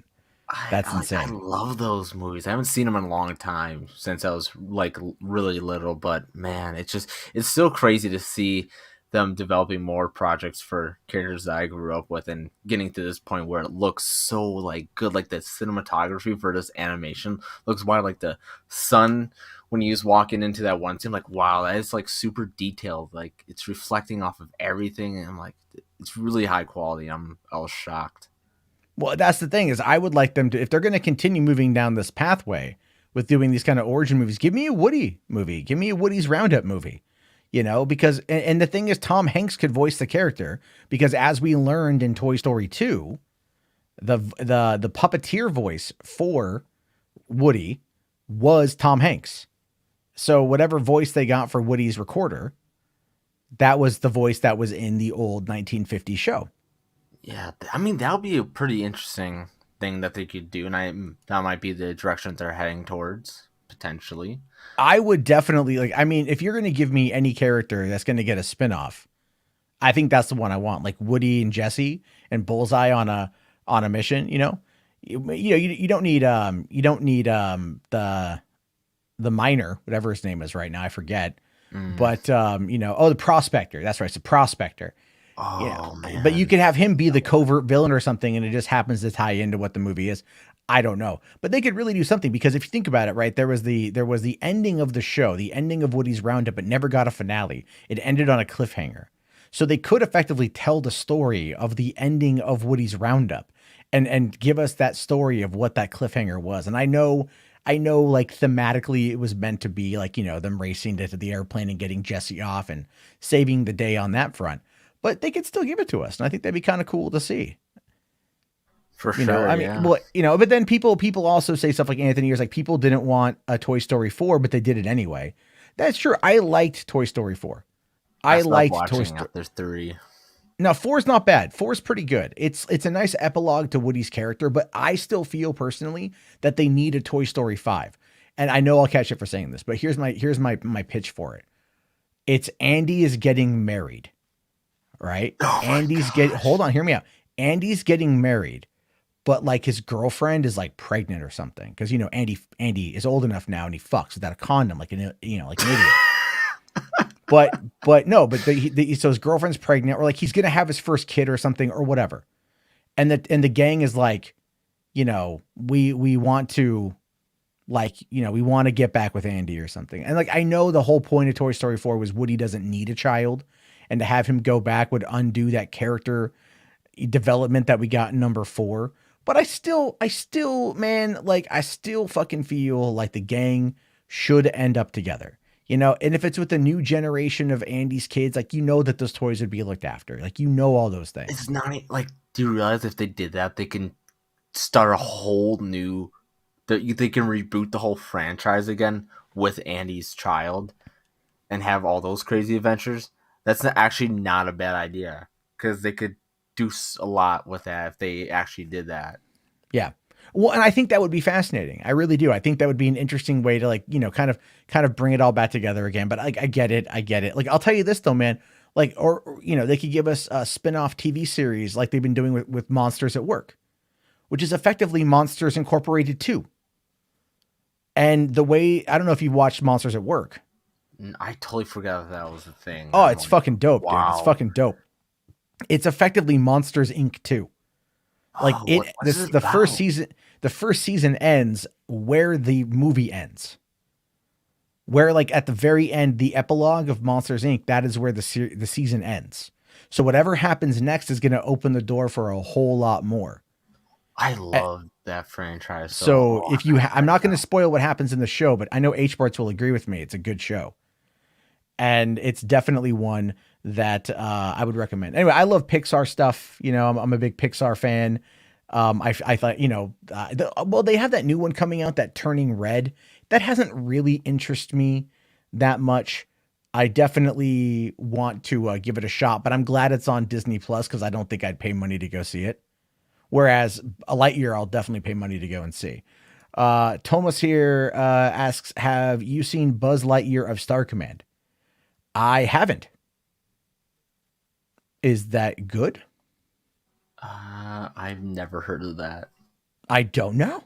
That's insane. I love those movies. I haven't seen them in a long time since I was like really little, but man, it's still crazy to see them developing more projects for characters that I grew up with and getting to this point where it looks so like good. Like the cinematography for this animation looks wild. Like the sun when he was walking into that one scene, like wow, that is like super detailed. Like it's reflecting off of everything, and like it's really high quality. I was shocked. Well, that's the thing is I would like them to, if they're going to continue moving down this pathway with doing these kind of origin movies, give me a Woody movie, give me a Woody's Roundup movie, you know, because, and the thing is Tom Hanks could voice the character because as we learned in Toy Story 2, the puppeteer voice for Woody was Tom Hanks. So whatever voice they got for Woody's recorder, that was the voice that was in the old 1950 show. Yeah, I mean that would be a pretty interesting thing that they could do, and that might be the direction they're heading towards potentially. I would definitely like. I mean, if you're going to give me any character that's going to get a spinoff, I think that's the one I want. Like Woody and Jesse and Bullseye on a mission. You know, you don't need the miner, whatever his name is right now. I forget. But the prospector. That's right. It's a prospector. Oh Yeah, man! but you could have him be the covert villain or something, and it just happens to tie into what the movie is. I don't know, but they could really do something because if you think about it, right, there was the ending of the show, the ending of Woody's Roundup, but never got a finale. It ended on a cliffhanger, so they could effectively tell the story of the ending of Woody's Roundup, and give us that story of what that cliffhanger was. And I know, like thematically, it was meant to be like them racing to the airplane and getting Jesse off and saving the day on that front. But they could still give it to us, and I think that'd be kind of cool to see. For sure, I mean, well, but then people also say stuff like Anthony Years, like people didn't want a Toy Story 4, but they did it anyway. That's true. I liked Toy Story 4. I liked Toy Story. There's 3. No, 4 is not bad. 4 is pretty good. It's a nice epilogue to Woody's character, but I still feel personally that they need a Toy Story 5. And I know I'll catch it for saying this, but here's my pitch for it. It's Andy is getting married. Right? Hold on, hear me out. Andy's getting married, but like his girlfriend is like pregnant or something. Cause Andy is old enough now and he fucks without a condom, like an idiot. but so his girlfriend's pregnant or like he's going to have his first kid or something or whatever. And the gang is like, we want to we want to get back with Andy or something. And like, I know the whole point of Toy Story 4 was Woody doesn't need a child. And to have him go back would undo that character development that we got in number 4. But I still fucking feel like the gang should end up together, and if it's with a new generation of Andy's kids, like, that those toys would be looked after. Like, all those things. It's not like, do you realize if they did that, they can start a whole new, they can reboot the whole franchise again with Andy's child and have all those crazy adventures? That's actually not a bad idea because they could do a lot with that if they actually did that. Yeah. Well, and I think that would be fascinating. I really do. I think that would be an interesting way to like, kind of bring it all back together again. But I get it. Like, I'll tell you this though, man, like, or they could give us a spin-off TV series like they've been doing with Monsters at Work, which is effectively Monsters Incorporated 2. And the way, I don't know if you watched Monsters at Work. I totally forgot that was a thing. Oh, it's fucking dope, dude. wow. It's fucking dope. It's effectively Monsters Inc. 2. Like the first season ends where the movie ends. Where like at the very end, the epilogue of Monsters Inc., that is where the season ends. So whatever happens next is going to open the door for a whole lot more. I love that franchise. So if I'm not going to spoil what happens in the show, but I know HBarts will agree with me. It's a good show. And it's definitely one that I would recommend. Anyway, I love Pixar stuff. I'm a big Pixar fan. I thought, they have that new one coming out, that Turning Red. That hasn't really interested me that much. I definitely want to give it a shot, but I'm glad it's on Disney Plus because I don't think I'd pay money to go see it. Whereas a Lightyear, I'll definitely pay money to go and see. Thomas here asks, have you seen Buzz Lightyear of Star Command? I haven't. Is that good? I've never heard of that. I don't know.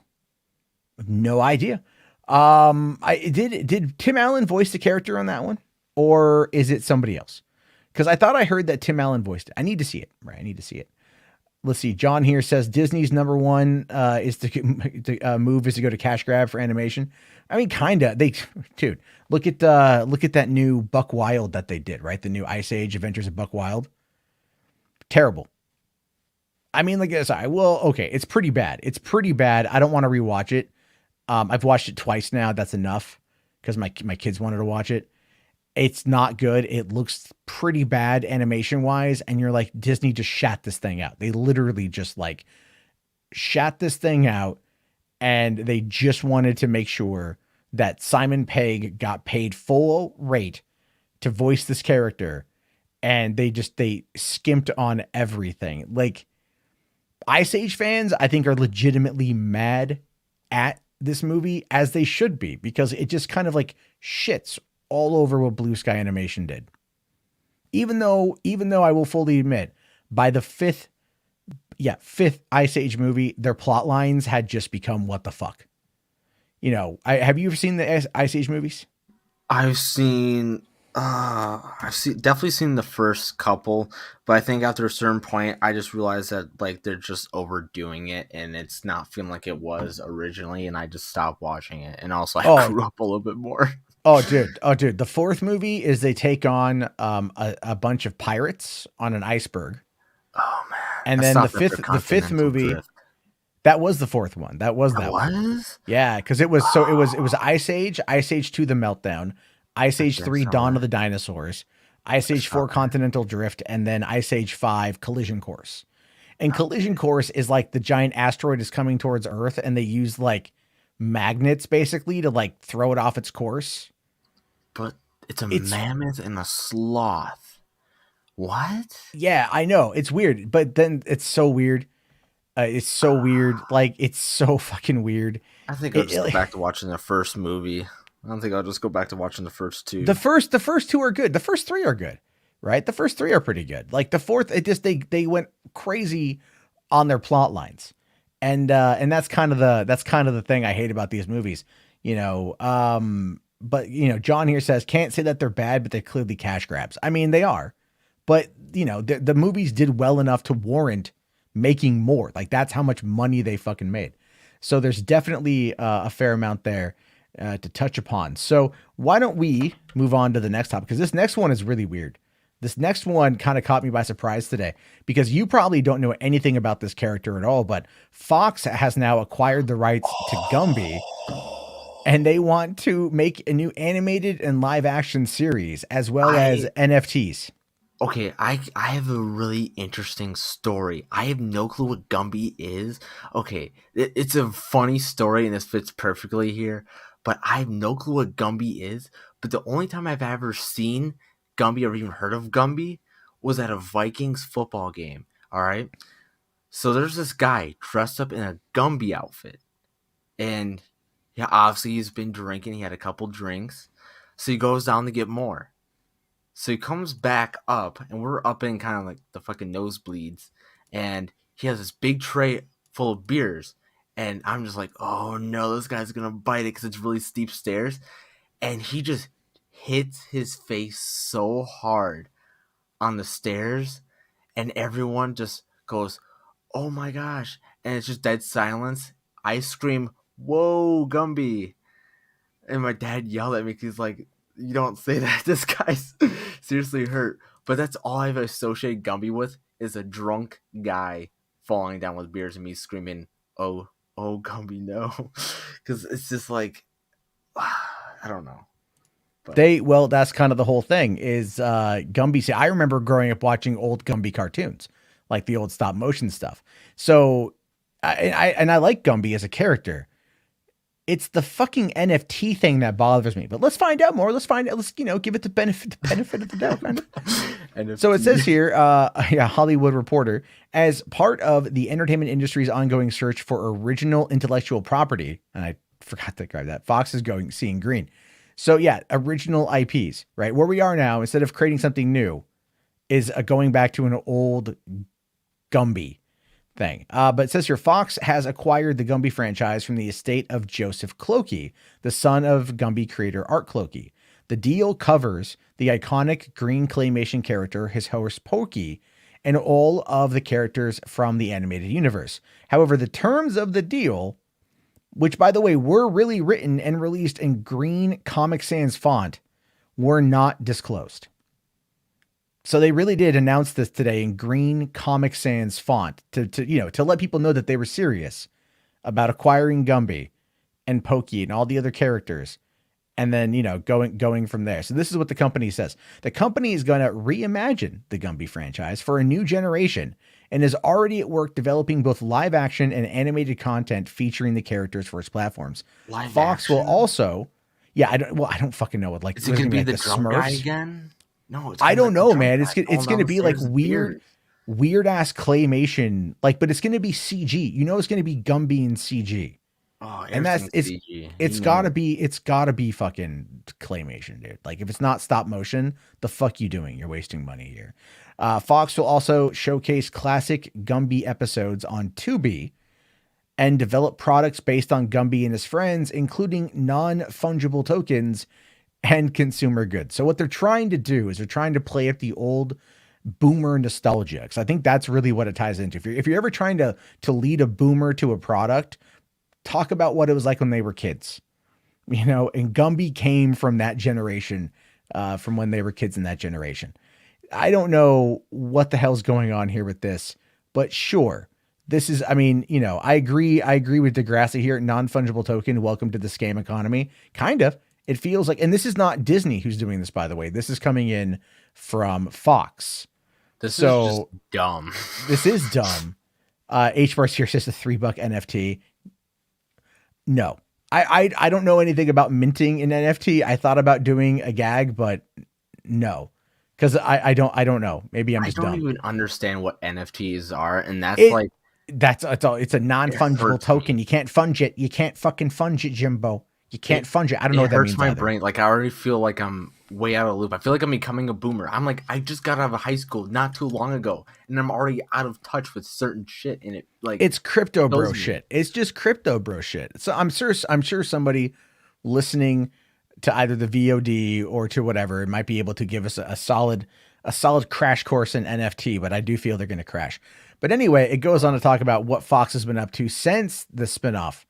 No idea. Did Tim Allen voice the character on that one? Or is it somebody else? Because I thought I heard that Tim Allen voiced it. I need to see it. Right. I need to see it. Let's see. John here says Disney's number one is to move is to go to cash grab for animation. I mean, kinda. Dude, look at that new Buck Wild that they did, right? The new Ice Age Adventures of Buck Wild. Terrible. I mean, like, sorry. Well, okay, it's pretty bad. I don't want to rewatch it. I've watched it twice now. That's enough because my kids wanted to watch it. It's not good. It looks pretty bad animation wise. And you're like, Disney just shat this thing out. They literally just like shat this thing out. And they just wanted to make sure that Simon Pegg got paid full rate to voice this character. And they skimped on everything. Like, Ice Age fans, I think, are legitimately mad at this movie, as they should be, because it just kind of like shits all over what Blue Sky Animation did. Even though I will fully admit, by the fifth Ice Age movie, their plot lines had just become what the fuck. Have you ever seen the Ice Age movies? I've definitely seen the first couple, but I think after a certain point, I just realized that like they're just overdoing it, and it's not feeling like it was originally, and I just stopped watching it. And also, I grew up a little bit more. Oh, dude. The fourth movie is they take on a bunch of pirates on an iceberg. Oh man! And then the fifth movie, drift. That was the fourth one. That was that one. Yeah, because it was Ice Age, Ice Age 2, The Meltdown, Ice Age 3, Dawn of the Dinosaurs, Ice Age 4, Continental Drift, and then Ice Age 5, Collision Course. And Collision Course is like the giant asteroid is coming towards Earth, and they use like magnets basically to like throw it off its course. But it's mammoth and a sloth. What? Yeah, I know. It's weird, but then it's so weird. It's so weird. Like, it's so fucking weird. I think I'll just go back to watching the first movie. I don't think I'll just go back to watching the first two. The first two are good. The first three are good, right? The first three are pretty good. Like the fourth, they went crazy on their plot lines, and that's kind of the thing I hate about these movies, But John here says can't say that they're bad, but they're clearly cash grabs. I mean, they are, but the movies did well enough to warrant making more. Like, that's how much money they fucking made. So there's definitely a fair amount there to touch upon. So why don't we move on to the next topic? Because this next one is really weird. This next one kind of caught me by surprise today, because you probably don't know anything about this character at all, but Fox has now acquired the rights to Gumby, and they want to make a new animated and live action series, as well as NFTs. Okay, I have a really interesting story. I have no clue what Gumby is. Okay, it's a funny story, and this fits perfectly here, but I have no clue what Gumby is. But the only time I've ever seen Gumby or even heard of Gumby was at a Vikings football game. All right. So there's this guy dressed up in a Gumby outfit. And yeah, obviously he's been drinking. He had a couple drinks. So he goes down to get more. So he comes back up, and we're up in kind of like the fucking nosebleeds. And he has this big tray full of beers. And I'm just like, oh no, this guy's going to bite it because it's really steep stairs. And he just hits his face so hard on the stairs. And everyone just goes, oh my gosh. And it's just dead silence. I scream, whoa, Gumby. And my dad yelled at me because he's like, you don't say that. This guy's seriously hurt. But that's all I've associated Gumby with is a drunk guy falling down with beers and me screaming, oh, Gumby, no. Because it's just like, I don't know. But. Well, that's kind of the whole thing is Gumby. See, I remember growing up watching old Gumby cartoons, like the old stop motion stuff. So I like Gumby as a character. It's the fucking NFT thing that bothers me. But let's find out more. Let's give it the benefit of the doubt. Kind of. So it says here, Hollywood Reporter, as part of the entertainment industry's ongoing search for original intellectual property, and I forgot to grab that, Fox is seeing green. So yeah, original IPs, right? Where we are now, instead of creating something new, is going back to an old Gumby thing. But it says here, Fox has acquired the Gumby franchise from the estate of Joseph Clokey, the son of Gumby creator Art Clokey. The deal covers the iconic green claymation character, his horse Pokey, and all of the characters from the animated universe. However, the terms of the deal, which by the way, were really written and released in green Comic Sans font, were not disclosed. So they really did announce this today in green Comic Sans font to let people know that they were serious about acquiring Gumby and Pokey and all the other characters. And then, going from there. So this is what the company says. The company is going to reimagine the Gumby franchise for a new generation and is already at work developing both live action and animated content featuring the characters for its platforms. Fox will also, I don't fucking know what, like, is it going to be the drum guy again? No, I don't know, man. It's going to be like weird ass claymation, like, but it's going to be CG. It's going to be Gumby in CG. Oh, and it's gotta be fucking claymation, dude. Like, if it's not stop motion, the fuck you doing? You're wasting money here. Fox will also showcase classic Gumby episodes on Tubi and develop products based on Gumby and his friends, including non-fungible tokens and consumer goods. So what they're trying to do is they're trying to play at the old boomer nostalgia, because I think that's really what it ties into. If you're ever trying to lead a boomer to a product, talk about what it was like when they were kids, and Gumby came from that generation, from when they were kids in that generation. I don't know what the hell's going on here with this, but sure. This is, I agree with Degrassi here. Non-fungible token. Welcome to the scam economy. Kind of. It feels like, and this is not Disney who's doing this, by the way. This is coming in from Fox. This is just dumb. This is dumb. HBars here says a $3 NFT. No, I don't know anything about minting an NFT. I thought about doing a gag, but no, because I don't know. Maybe I'm just dumb. I don't even understand what NFTs are, and it's a non-fungible token. You can't funge it. You can't fucking funge it, Jimbo. You can't funge it. I don't know what that means. It hurts my brain. Like, I already feel like I'm way out of the loop. I feel like I'm becoming a boomer. I'm like, I just got out of high school not too long ago, and I'm already out of touch with certain shit. And it's crypto bro shit. It's just crypto bro shit. So I'm sure somebody listening to either the VOD or to whatever might be able to give us a solid crash course in NFT. But I do feel they're going to crash. But anyway, it goes on to talk about what Fox has been up to since the spinoff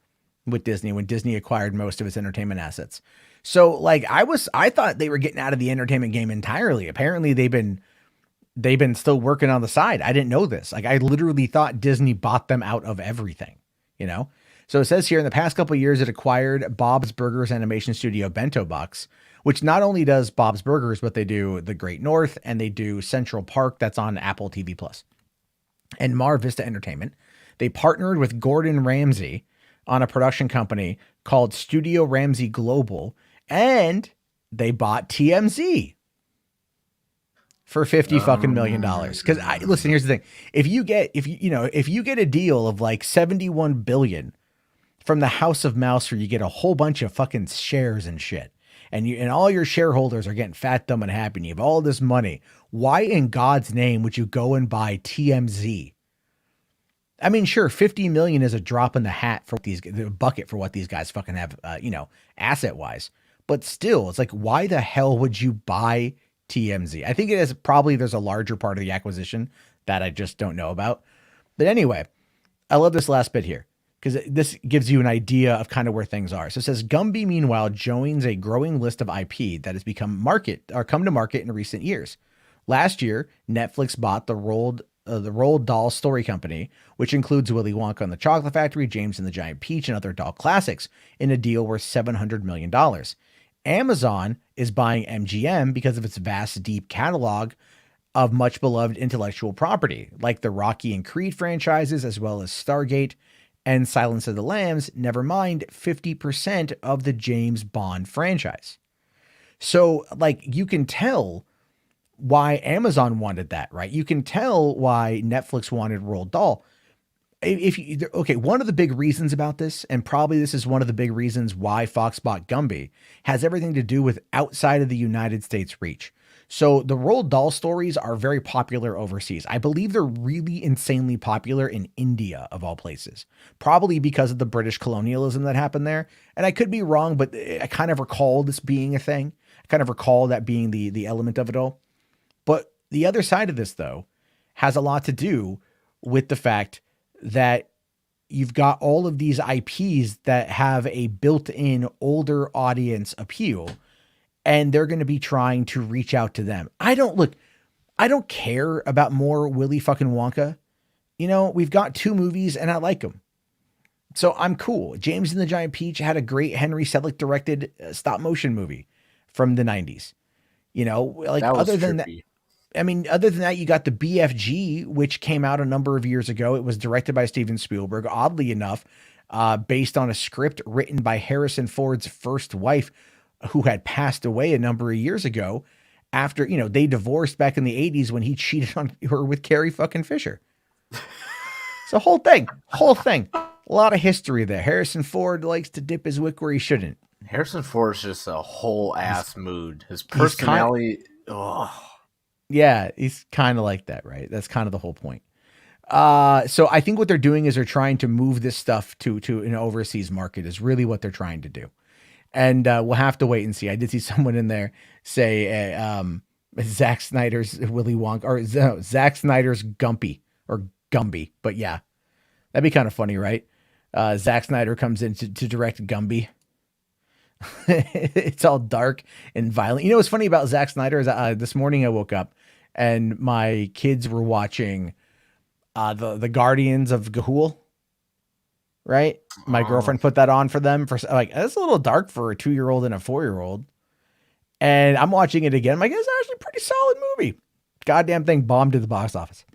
with Disney, when Disney acquired most of its entertainment assets. So like I thought they were getting out of the entertainment game entirely. Apparently they've been still working on the side. I didn't know this. Like, I literally thought Disney bought them out of everything, So it says here, in the past couple of years, it acquired Bob's Burgers animation studio Bento Box, which not only does Bob's Burgers, but they do The Great North and they do Central Park, that's on Apple TV Plus, and Mar Vista Entertainment. They partnered with Gordon Ramsay on a production company called Studio Ramsay Global, and they bought TMZ for $50 fucking million. Because listen, here's the thing: if you get a deal of like 71 billion from the House of Mouse, where you get a whole bunch of fucking shares and shit, and all your shareholders are getting fat, dumb, and happy, and you have all this money, why in God's name would you go and buy TMZ? I mean, sure, 50 million is a drop in the hat for the bucket for what these guys fucking have, asset wise. But still, it's like, why the hell would you buy TMZ? I think it is probably there's a larger part of the acquisition that I just don't know about. But anyway, I love this last bit here because this gives you an idea of kind of where things are. So it says Gumby, meanwhile, joins a growing list of IP that has come to market in recent years. Last year, Netflix bought the Roald Dahl Story Company, which includes Willy Wonka and the Chocolate Factory, James and the Giant Peach, and other doll classics, in a deal worth $700 million. Amazon is buying MGM because of its vast, deep catalog of much beloved intellectual property, like the Rocky and Creed franchises, as well as Stargate and Silence of the Lambs, never mind 50% of the James Bond franchise. So, like, you can tell why Amazon wanted that, right? You can tell why Netflix wanted Roald Dahl. One of the big reasons about this, and probably this is one of the big reasons why Fox bought Gumby, has everything to do with outside of the United States reach. So the Roald Dahl stories are very popular overseas. I believe they're really insanely popular in India, of all places, probably because of the British colonialism that happened there. And I could be wrong, but I kind of recall this being a thing. I kind of recall that being the element of it all. But the other side of this, though, has a lot to do with the fact that you've got all of these IPs that have a built-in older audience appeal, and they're going to be trying to reach out to them. I don't care about more Willy fucking Wonka. We've got 2 movies and I like them. So I'm cool. James and the Giant Peach had a great Henry Selick directed stop motion movie from the 90s. Other than that, you got the BFG, which came out a number of years ago. It was directed by Steven Spielberg, oddly enough, based on a script written by Harrison Ford's first wife, who had passed away a number of years ago after, they divorced back in the 80s when he cheated on her with Carrie fucking Fisher. It's a whole thing. A lot of history there. Harrison Ford likes to dip his wick where he shouldn't. Harrison Ford is just a whole ass mood. His personality. Yeah, he's kind of like that, right? That's kind of the whole point. So I think what they're doing is they're trying to move this stuff to an overseas market is really what they're trying to do. And we'll have to wait and see. I did see someone in there say Zack Snyder's Willy Wonka, or Zack Snyder's Gumby. But yeah, that'd be kind of funny, right? Zack Snyder comes in to direct Gumby. It's all dark and violent. What's funny about Zack Snyder is this morning I woke up and my kids were watching the Guardians of Gahul. Right? My girlfriend put that on for them for that's a little dark for a 2-year-old and a 4-year-old. And I'm watching it again. I'm like, it's actually a pretty solid movie. Goddamn thing bombed to the box office.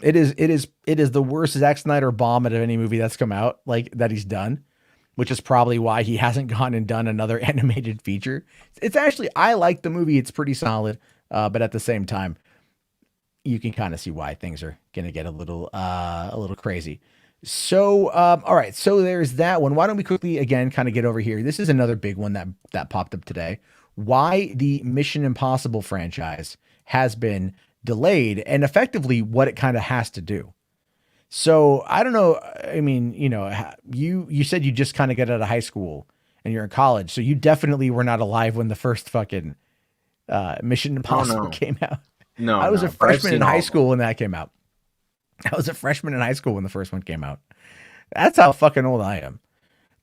It is the worst Zack Snyder bomb out of any movie that's come out, that he's done, which is probably why he hasn't gone and done another animated feature. It's actually, I like the movie. It's pretty solid. But at the same time, you can kind of see why things are going to get a little crazy. So, all right. So there's that one. Why don't we quickly, again, kind of get over here. This is another big one that popped up today. Why the Mission Impossible franchise has been delayed and effectively what it kind of has to do. So I don't know. I mean, you said you just kind of got out of high school and you're in college. So you definitely were not alive when the first fucking Mission Impossible came out. No, I was a freshman in high school when that came out. I was a freshman in high school when the first one came out. That's how fucking old I am.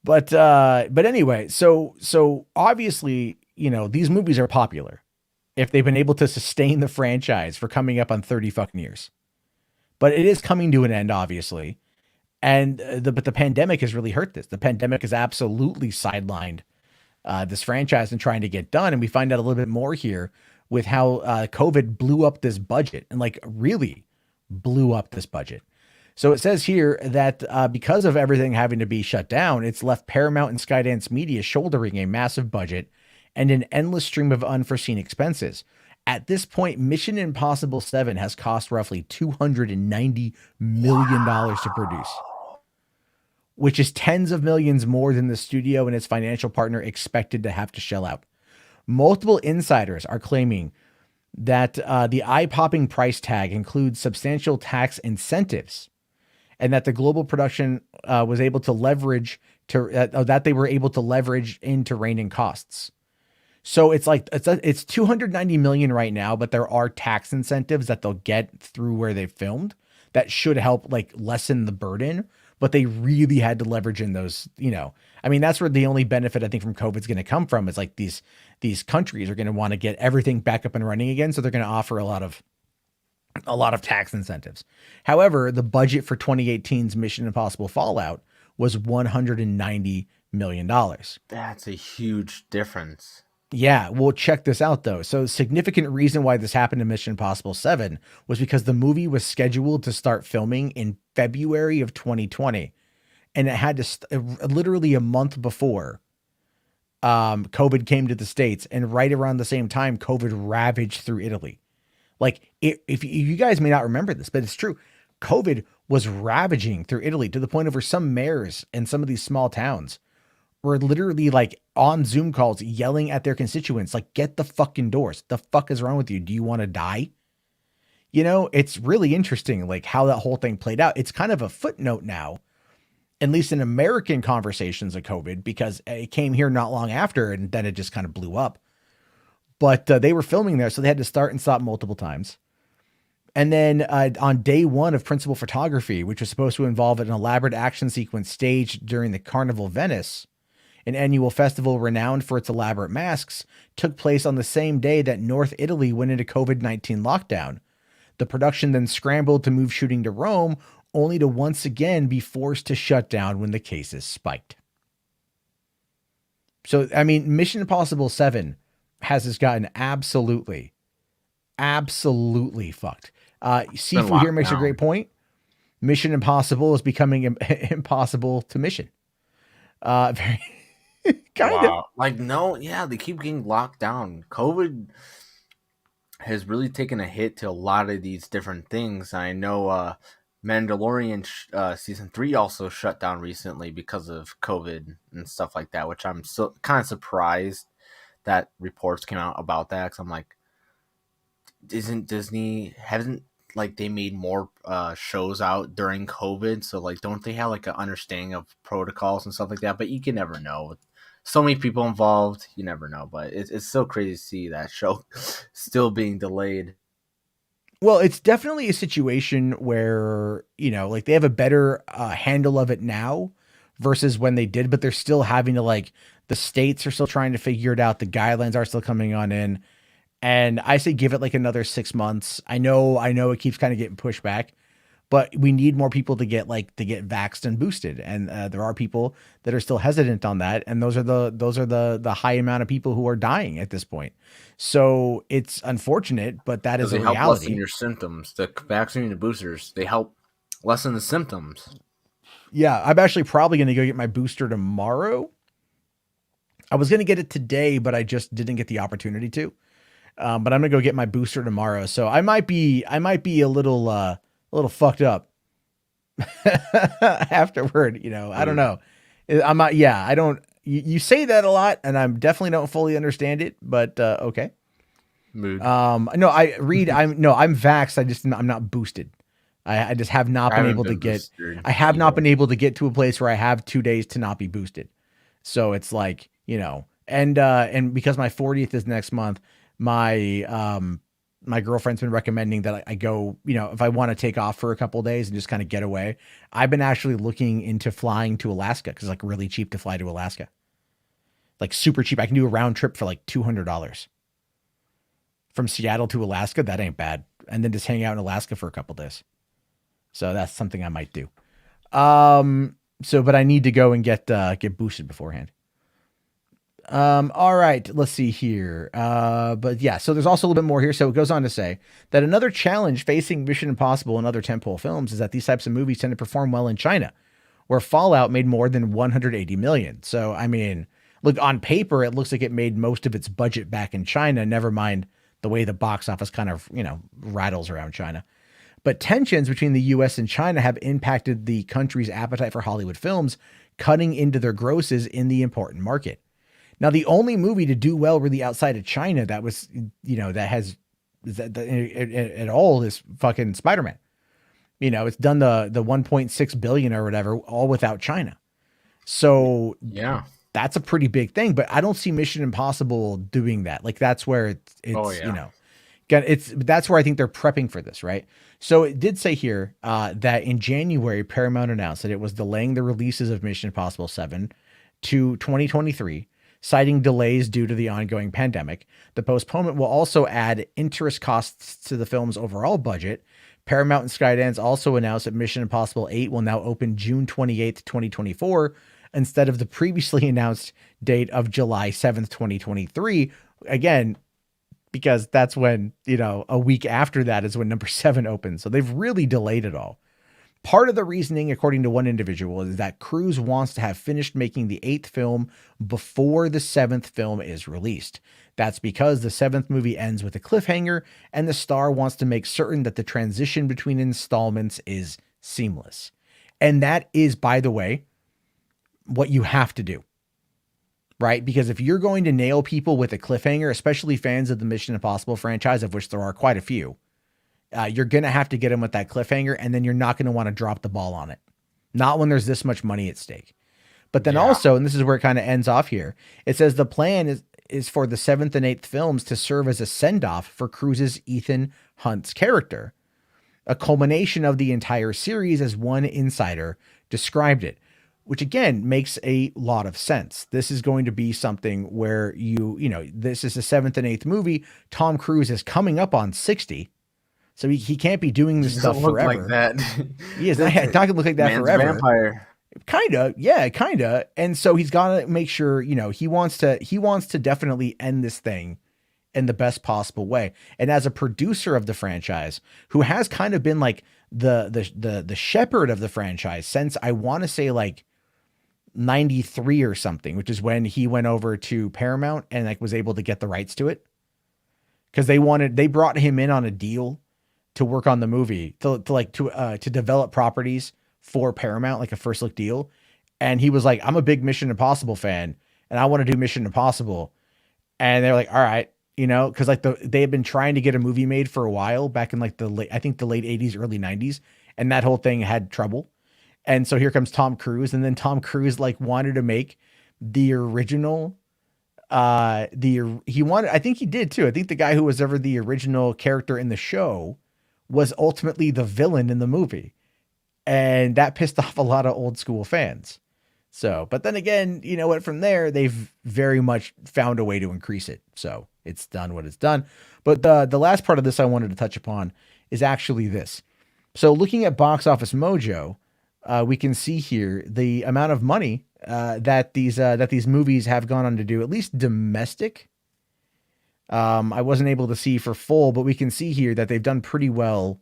But anyway, so obviously, these movies are popular if they've been able to sustain the franchise for coming up on 30 fucking years. But it is coming to an end, obviously. And but the pandemic has really hurt this. The pandemic has absolutely sidelined this franchise and trying to get done. And we find out a little bit more here with how COVID blew up this budget and really blew up this budget. So it says here that because of everything having to be shut down, it's left Paramount and Skydance Media shouldering a massive budget and an endless stream of unforeseen expenses. At this point, Mission Impossible 7 has cost roughly $290 million to produce, which is tens of millions more than the studio and its financial partner expected to have to shell out. Multiple insiders are claiming that the eye-popping price tag includes substantial tax incentives, and that the global production was able to leverage that they were able to leverage into reining costs. So it's like it's 290 million right now, but there are tax incentives that they'll get through where they filmed that should help like lessen the burden. But they really had to leverage in those, I mean, that's where the only benefit I think from COVID is going to come from. Is like these countries are going to want to get everything back up and running again, so they're going to offer a lot of tax incentives. However, the budget for 2018's Mission Impossible Fallout was $190 million. That's a huge difference. Yeah, well, check this out, though. So significant reason why this happened to Mission Impossible 7 was because the movie was scheduled to start filming in February of 2020. And it had to literally a month before COVID came to the States. And right around the same time, COVID ravaged through Italy. Like, if you guys may not remember this, but it's true. COVID was ravaging through Italy to the point of where some mayors in some of these small towns were literally like on Zoom calls yelling at their constituents, like, get the fucking doors. The fuck is wrong with you? Do you want to die? It's really interesting, like how that whole thing played out. It's kind of a footnote now, at least in American conversations of COVID, because it came here not long after and then it just kind of blew up. But they were filming there, so they had to start and stop multiple times. And then on day one of principal photography, which was supposed to involve an elaborate action sequence staged during the Carnival Venice, an annual festival renowned for its elaborate masks, took place on the same day that North Italy went into COVID-19 lockdown. The production then scrambled to move shooting to Rome, only to once again be forced to shut down when the cases spiked. So, I mean, Mission Impossible 7 has just gotten absolutely fucked. Sifu here makes a great point. Mission Impossible is becoming impossible to mission. Very kind of. Like, no, yeah, they keep getting locked down. COVID has really taken a hit to a lot of these different things. I know Mandalorian season 3 also shut down recently because of COVID and stuff like that, which I'm so kind of surprised that reports came out about that, because I'm like, hasn't like they made more shows out during COVID, so like don't they have like an understanding of protocols and stuff like that? But you can never know. With so many people involved, you never know. But it's still crazy to see that show still being delayed. Well, it's definitely a situation where, like they have a better handle of it now versus when they did, but they're still having to, like, the states are still trying to figure it out. The guidelines are still coming on in. And I say give it like another 6 months. I know it keeps kind of getting pushed back, but we need more people to get vaxxed and boosted. And there are people that are still hesitant on that. And those are the high amount of people who are dying at this point. So it's unfortunate, but that is a reality. They help lessen your symptoms. The vaccine and the boosters, they help lessen the symptoms. Yeah, I'm actually probably going to go get my booster tomorrow. I was going to get it today, but I just didn't get the opportunity to. But I'm gonna go get my booster tomorrow, so I might be a little fucked up afterward. I don't know. I'm not. Yeah, I don't. You say that a lot, and I definitely don't fully understand it. But okay. Mood. No, I'm vaxxed. I'm not boosted. I just have not been able to get. I have not been able to get to a place where I have 2 days to not be boosted. So it's like, and because my 40th is next month. My girlfriend's been recommending that I go, if I want to take off for a couple of days and just kind of get away. I've been actually looking into flying to Alaska because it's like really cheap to fly to Alaska. Like super cheap. I can do a round trip for like $200 from Seattle to Alaska. That ain't bad. And then just hang out in Alaska for a couple of days. So that's something I might do. But I need to go and get boosted beforehand. All right, let's see here. But yeah, so there's also a little bit more here. So it goes on to say that another challenge facing Mission Impossible and other tentpole films is that these types of movies tend to perform well in China, where Fallout made more than 180 million. So, I mean, look, on paper, it looks like it made most of its budget back in China, never mind the way the box office kind of, rattles around China. But tensions between the US and China have impacted the country's appetite for Hollywood films, cutting into their grosses in the important market. Now, the only movie to do well really outside of China that was, that has at all is fucking Spider-Man. It's done the 1.6 billion or whatever, all without China. So Yeah. that's a pretty big thing, but I don't see Mission Impossible doing that. Like that's where it's that's where I think they're prepping for this, right? So it did say here that in January, Paramount announced that it was delaying the releases of Mission Impossible 7 to 2023, citing delays due to the ongoing pandemic. The postponement will also add interest costs to the film's overall budget. Paramount and Skydance also announced that Mission Impossible 8 will now open June 28th, 2024, instead of the previously announced date of July 7th, 2023. Again, because that's when, a week after that is when number 7 opens. So they've really delayed it all. Part of the reasoning, according to one individual, is that Cruise wants to have finished making the 8th film before the 7th film is released. That's because the 7th movie ends with a cliffhanger, and the star wants to make certain that the transition between installments is seamless. And that is, by the way, what you have to do, right? Because if you're going to nail people with a cliffhanger, especially fans of the Mission Impossible franchise, of which there are quite a few, you're going to have to get them with that cliffhanger, and then you're not going to want to drop the ball on it. Not when there's this much money at stake. But then also, and this is where it kind of ends off here, it says the plan is for the 7th and 8th films to serve as a send-off for Cruise's Ethan Hunt's character, a culmination of the entire series, as one insider described it, which again makes a lot of sense. This is going to be something where this is the 7th and 8th movie. Tom Cruise is coming up on 60. So he can't be doing this stuff forever. Look like that. He is not going to look like that forever. Vampire. Kinda. And so he's got to make sure, he wants to definitely end this thing in the best possible way. And as a producer of the franchise, who has kind of been like the shepherd of the franchise since I want to say like 93 or something, which is when he went over to Paramount and like was able to get the rights to it. Cause they brought him in on a deal to work on the movie to develop properties for Paramount, like a first look deal. And he was like, I'm a big Mission Impossible fan and I want to do Mission Impossible. And they're like, all right, cause like they had been trying to get a movie made for a while back in like the late 80s, early 90s. And that whole thing had trouble. And so here comes Tom Cruise. And then Tom Cruise like wanted to make the original, I think he did too. I think the guy who was ever the original character in the show was ultimately the villain in the movie. And that pissed off a lot of old school fans. So, but then again, from there, they've very much found a way to increase it. So it's done what it's done. But the last part of this I wanted to touch upon is actually this. So looking at Box Office Mojo, we can see here the amount of money that these movies have gone on to do, at least domestic. I wasn't able to see for full, but we can see here that they've done pretty well,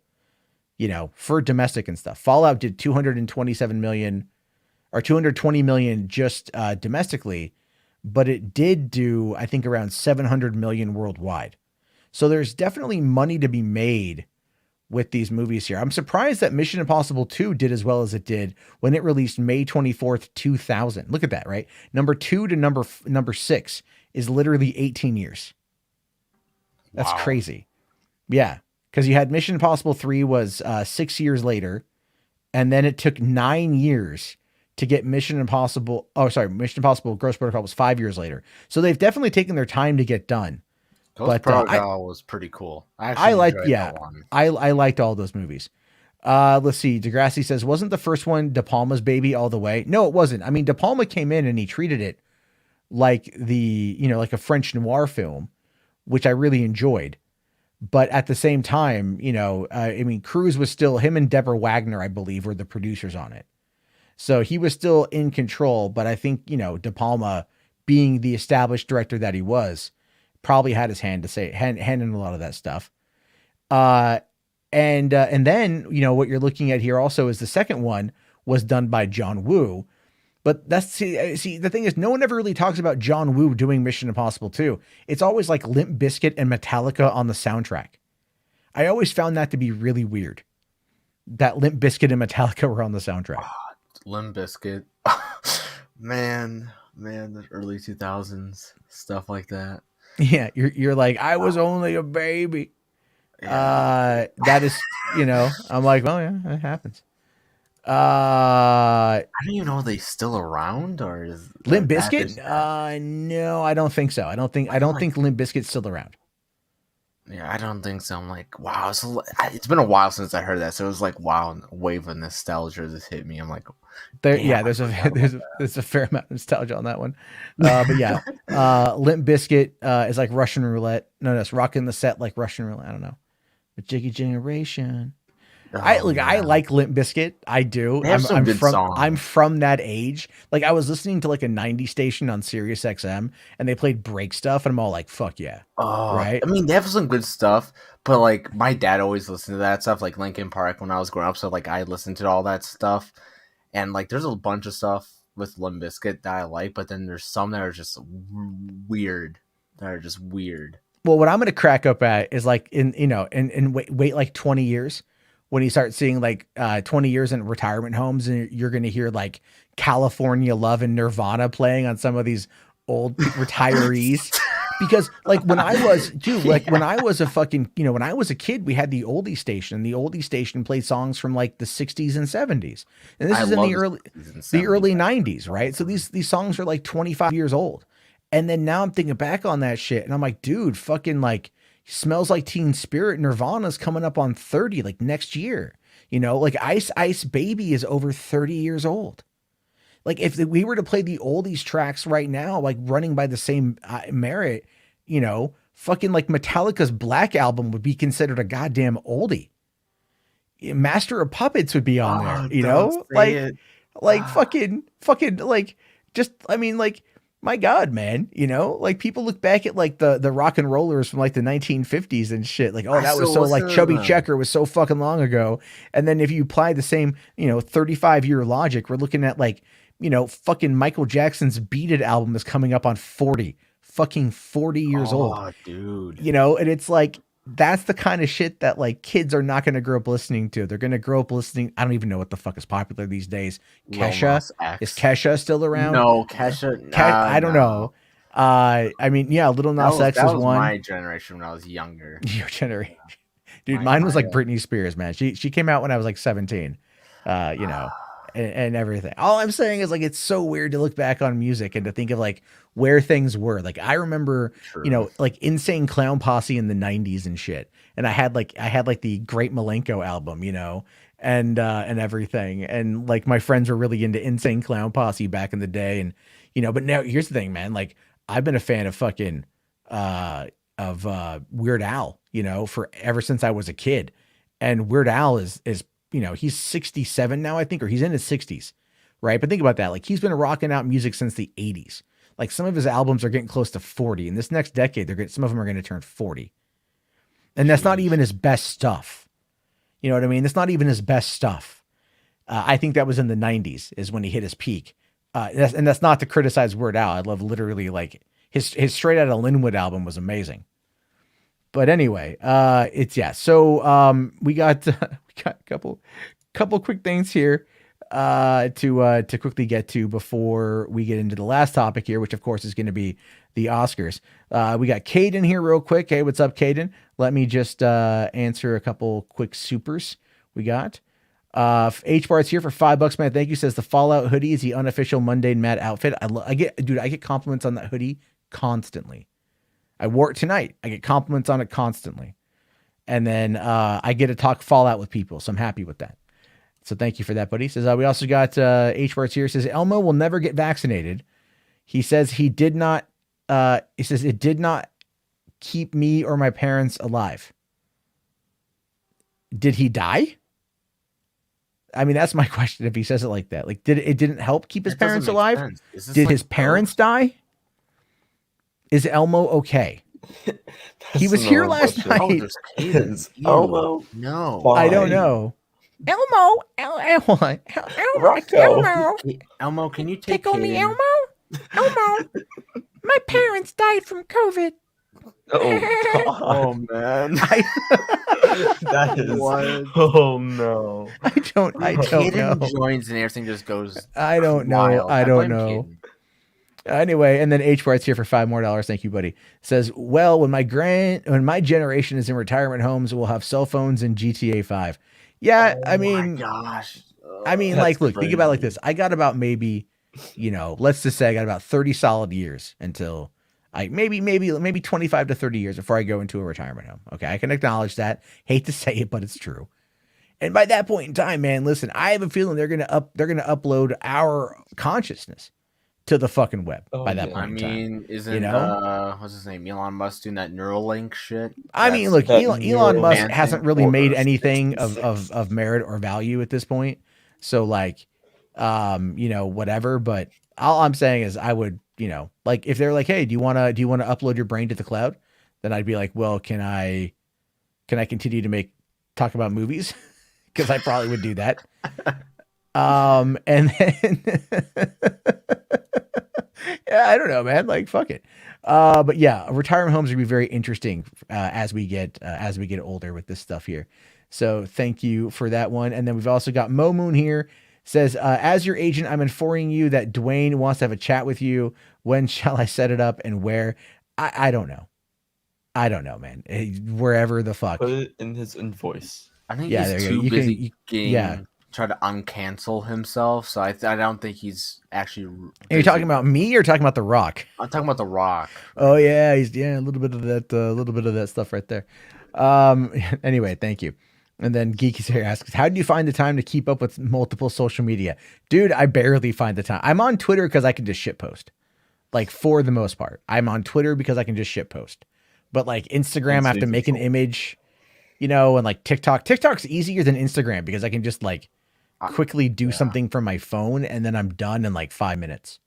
for domestic and stuff. Fallout did 227 million or 220 million just domestically, but it did do, I think, around 700 million worldwide. So there's definitely money to be made with these movies here. I'm surprised that Mission Impossible 2 did as well as it did when it released May 24th, 2000. Look at that, right? Number 2 to number 6 is literally 18 years. That's crazy. Yeah. Because you had Mission Impossible 3 was 6 years later. And then it took 9 years to get Mission Impossible Ghost Protocol was 5 years later. So they've definitely taken their time to get done. Ghost Protocol was pretty cool. I liked all those movies. Let's see. Degrassi says, wasn't the first one De Palma's baby all the way? No, it wasn't. I mean, De Palma came in and he treated it like like a French noir film, which I really enjoyed. But at the same time, Cruise was still, him and Deborah Wagner, I believe, were the producers on it. So he was still in control. But I think, De Palma, being the established director that he was, probably had his hand in a lot of that stuff. And then, what you're looking at here also is the second one was done by John Woo. But see, the thing is, no one ever really talks about John Woo doing Mission Impossible 2. It's always like Limp Bizkit and Metallica on the soundtrack. I always found that to be really weird. That Limp Bizkit and Metallica were on the soundtrack. Limp Bizkit. man, the early 2000s, stuff like that. Yeah, you're like, I was only a baby. Yeah. That is, I'm like, well, yeah, it happens. I don't even know, are they still around, or is Limp that Bizkit? is- No, I don't think so. I don't think Limp Bizkit's still around. Yeah, I don't think so. I'm like, wow, it's been a while since I heard that, so it was like, wow, a wave of nostalgia just hit me. I'm like, There's a fair amount of nostalgia on that one. But yeah, Limp Bizkit is like Russian roulette. No, that's rocking the set like Russian roulette. I don't know. The Jiggy Generation. I like Limp Bizkit. I do. They have some good songs. I'm from that age. Like I was listening to like a 90s station on Sirius XM and they played break stuff and I'm all like, fuck yeah. Right. I mean, they have some good stuff, but like my dad always listened to that stuff, like Linkin Park when I was growing up. So like I listened to all that stuff, and like there's a bunch of stuff with Limp Bizkit that I like, but then there's some that are just weird. Well, what I'm gonna crack up at is like wait like 20 years. When you start seeing like 20 years in retirement homes and you're going to hear like California Love and Nirvana playing on some of these old retirees. Because like when I was when I was a fucking, when I was a kid, we had the oldie station, and the oldie station played songs from like the 60s and 70s. And this is in the early 90s, right? So these songs are like 25 years old. And then now I'm thinking back on that shit and I'm like, dude, fucking like Smells Like Teen Spirit, Nirvana's coming up on 30 like next year. Like Ice Baby is over 30 years old. Like if we were to play the oldies tracks right now, like running by the same merit, fucking like Metallica's Black Album would be considered a goddamn oldie. Master of Puppets would be on there, fucking like just, I mean, like, my God, man, like people look back at like the rock and rollers from like the 1950s and shit. Like, oh, that was so like Chubby Checker was so fucking long ago. And then if you apply the same, 35-year logic, we're looking at like, fucking Michael Jackson's Beat It album is coming up on 40 years old, dude, and it's like, that's the kind of shit that like kids are not going to grow up listening to. They're going to grow up listening. I don't even know what the fuck is popular these days. Kesha. Is Kesha still around? No, Kesha. I don't know. I mean, yeah, Little Nas X is one. My generation when I was younger. Your generation. Dude, mine was like Britney Spears, man. She came out when I was like 17, and everything. All I'm saying is like, it's so weird to look back on music and to think of like where things were. Like I remember, like Insane Clown Posse in the 90s and shit. And I had like the Great Milenko album, and everything. And like my friends were really into Insane Clown Posse back in the day. And, but now here's the thing, man. Like I've been a fan of fucking, Weird Al, for ever since I was a kid. And Weird Al is he's 67 now, I think, or he's in his 60s, right? But think about that. Like he's been rocking out music since the 80s. Like some of his albums are getting close to 40. In this next decade, some of them are going to turn 40. And that's not even his best stuff. You know what I mean? That's not even his best stuff. I think that was in the 90s is when he hit his peak. And that's not to criticize Weird Al. I love literally like his Straight Outta Linwood album was amazing. But anyway, So we got a couple quick things here to quickly get to before we get into the last topic here, which of course is going to be the Oscars. We got Caden here real quick. Hey, what's up, Caden? Let me just answer a couple quick supers we got. H-Bart's here for $5, man. Thank you. Says the Fallout hoodie is the unofficial Mundane Matt outfit. I get compliments on that hoodie constantly. I wore it tonight. I get compliments on it constantly. And then I get to talk Fallout with people. So I'm happy with that. So thank you for that, buddy. Says we also got H-Bart's here. Says Elmo will never get vaccinated. He says he did not. He says it did not keep me or my parents alive. Did he die? I mean, that's my question. If he says it like that, like, it didn't help keep his parents alive? Did his parents die? Is Elmo okay? He was here last night. Elmo? No. I don't know. Rocco. Elmo, can you take Tickle me, Caden? Elmo. My parents died from COVID. Oh, God. Oh man. That is. What? Oh, no. I don't Caden know. joins and everything just goes. I don't know. wild. I don't blame know. Caden. Anyway, and then HWAD's here for $5 more. Thank you, buddy. Says, well, when my generation is in retirement homes, we'll have cell phones and GTA 5. Yeah, Oh my gosh. like, That's look, think about it like crazy. this. I got about maybe, let's just say I got about 30 solid years until maybe 25 to 30 years before I go into a retirement home. Okay, I can acknowledge that. Hate to say it, but it's true. And by that point in time, man, listen, I have a feeling they're gonna upload our consciousness to the fucking web by that yeah. point I in time. mean, isn't what's his name? Elon Musk doing that Neuralink shit? I mean, That's- look, that Elon Musk neural hasn't really made Force anything 66. of merit or value at this point. So like, whatever. But all I'm saying is I would, like if they're like, hey, do you want to upload your brain to the cloud? Then I'd be like, well, can I continue to talk about movies? Because I probably would do that. And then yeah, I don't know, man. Like, fuck it. But yeah, retirement homes are gonna be very interesting as we get older with this stuff here. So thank you for that one. And then we've also got Mo Moon here. Says, as your agent, I'm informing you that Dwayne wants to have a chat with you. When shall I set it up and where? I don't know. I don't know, man. Wherever the fuck. Put it in his invoice. I think Yeah, there he's you go. too You can- busy you- getting yeah. try to uncancel himself. So I don't think he's actually. Are you talking about me or talking about The Rock? I'm talking about The Rock. Oh yeah, he's a little bit of that stuff right there. Anyway, thank you. And then Geeky's here asks, how do you find the time to keep up with multiple social media? Dude, I barely find the time. I'm on Twitter because I can just shitpost. Like for the most part. I'm on Twitter because I can just shitpost. But like Instagram, I have to make an image, and like TikTok's easier than Instagram because I can just like quickly do something from my phone and then I'm done in like 5 minutes.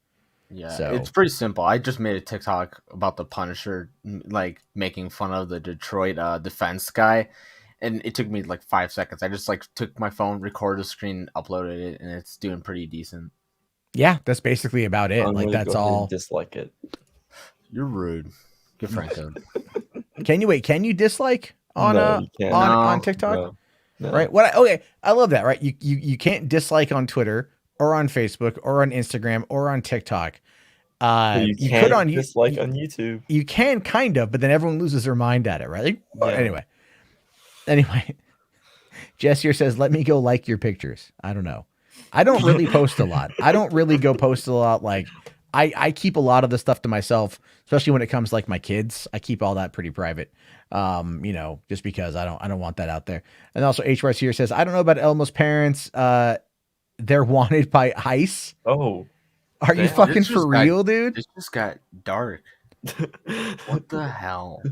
Yeah, So- it's pretty simple. I just made a TikTok about the Punisher, like making fun of the Detroit defense guy, and it took me like 5 seconds. I just like took my phone, recorded the screen, uploaded it, and it's doing pretty decent. Yeah, that's basically about it. I'm Like gonna that's go ahead and all. dislike it. You're rude. Good Franco. Can you dislike on No, you can't. on No, TikTok? No. Right? I love that, right? You can't dislike on Twitter or on Facebook or on Instagram or on TikTok. But you You can't could on dislike on YouTube. You can kind of, but then everyone loses their mind at it, right? Like, Yeah. Anyway, Jess here says, "Let me go like your pictures." I don't know. I don't really post a lot. I don't really go post a lot. Like I keep a lot of the stuff to myself, especially when it comes to, like my kids. I keep all that pretty private. Just because I don't want that out there. And also HRS here says, I don't know about Elmo's parents. They're wanted by ICE. Oh. Are you Damn. fucking This for just got- real, dude? It just got dark. What the hell?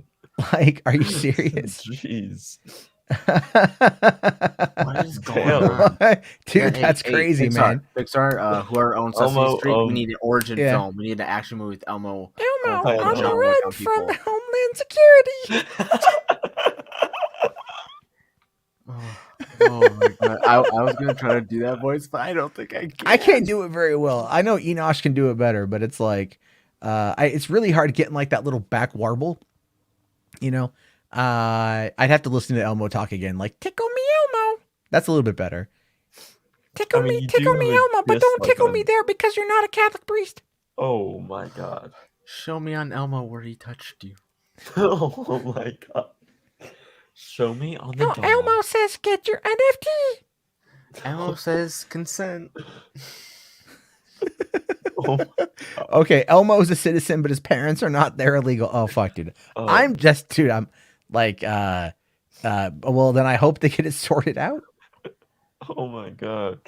Like, are you serious? Jeez. What is going Damn. on? Dude, Hey, that's hey, crazy, Pixar, man. Pixar, who are own Sesame Elmo, Street, we need an origin yeah. film. We need an action movie with Elmo. Elmo on on the the run run from from Homeland Security. Oh my god! I was gonna try to do that voice, but I don't think I can. I can't do it very well. I know Enosh can do it better, but it's like, it's really hard getting like that little back warble. I'd have to listen to Elmo talk again. Like, tickle me, Elmo. That's a little bit better. Tickle I mean, me, you tickle do me, have a Elmo, but don't dislike tickle on- me there because you're not a Catholic priest. Oh my god. Show me on Elmo where he touched you. Oh my god. Show me on the doll. Elmo says, get your NFT. Elmo says consent. Oh, Okay, Elmo's a citizen, but his parents are not. They're illegal. Oh, fuck, dude. oh. I'm like, well, then I hope they get it sorted out. Oh my god.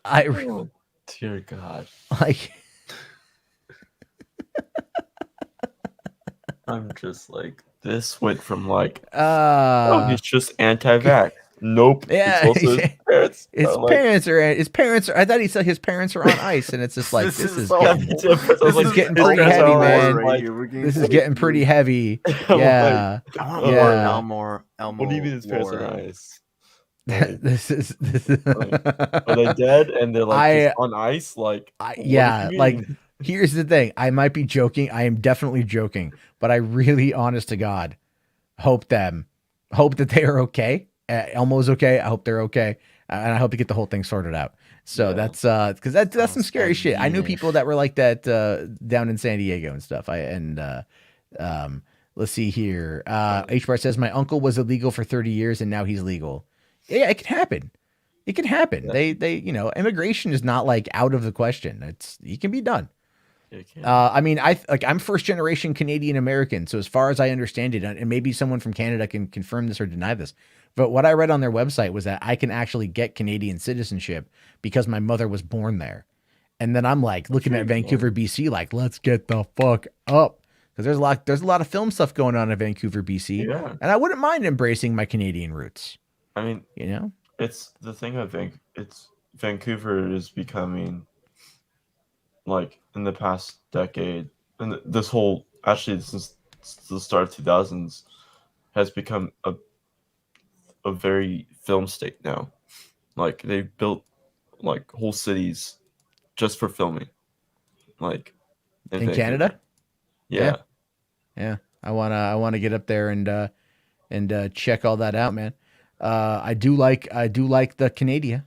I Dear God. like, I'm just like, this went from like, oh, he's just anti-vax. Nope. yeah, It's also his parents. his are like- parents are. I thought he said his parents are on ice, and it's just like this is so- Yeah, getting, me too. I was this like, is getting his pretty parents heavy, are man. like- this is getting pretty heavy. I'm like, Yeah, I want Yeah. more Elmo. Elmo. what do you mean his parents are lore. nice? this is Are they dead and they're like I just on ice? Like, yeah, what do you like mean? here's the thing. I might be joking. I am definitely joking, but I really, honest to God, hope that they are okay. Elmo's okay. I hope they're okay, and I hope you get the whole thing sorted out. So Yeah. that's because that's some Sounds scary shit. I knew fiendish. people that were like that down in San Diego and stuff. Let's see here. H bar says my uncle was illegal for 30 years and now he's legal. Yeah, it can happen. It can happen. Yeah. They immigration is not like out of the question. It can be done. It can. I mean, I'm first generation Canadian American, so as far as I understand it, and maybe someone from Canada can confirm this or deny this, but what I read on their website was that I can actually get Canadian citizenship because my mother was born there. And then I'm like looking at Vancouver, BC, like, let's get the fuck up. Because there's a lot of film stuff going on in Vancouver, BC. Yeah. And I wouldn't mind embracing my Canadian roots. I mean, You know? it's the thing of Vancouver is becoming, like, in the past decade, and this whole, actually since the start of 2000s, has become a very film state now. Like, they built like whole cities just for filming, like In Vancouver. Canada? Yeah. Yeah. I wanna get up there and check all that out, man. I do like the Canada.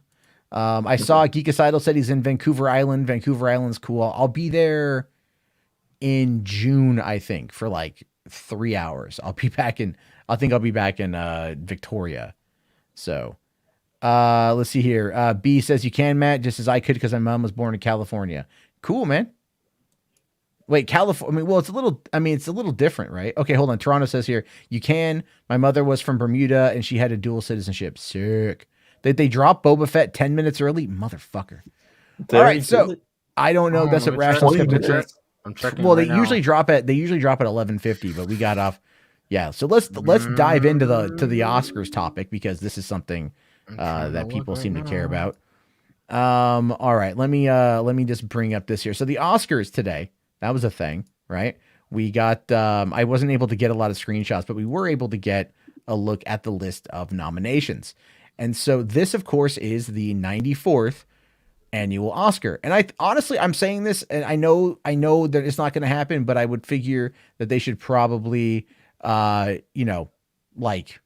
I saw Geekicidal said he's in Vancouver Island. Vancouver Island's cool. I'll be there in June, I think, for like 3 hours. I think I'll be back in Victoria. So let's see here. B says you can, Matt, just as I could because my mom was born in California. Cool, man. Wait, California. I mean, well, it's a little different, right? Okay, hold on. Toronto says here, you can. My mother was from Bermuda and she had a dual citizenship. Sick. They dropped Boba Fett 10 minutes early? Motherfucker. All right, so I don't know. That's what Rationals kept saying. I'm checking. Well, right they usually drop at 11:50, but we got off. Yeah, so let's dive into the Oscars topic because this is something that people seem to care about. All right, let me just bring up this here. So the Oscars today, that was a thing, right? We got I wasn't able to get a lot of screenshots, but we were able to get a look at the list of nominations. And so this, of course, is the 94th annual Oscar. And I'm saying this, and I know that it's not going to happen, but I would figure that they should probably, like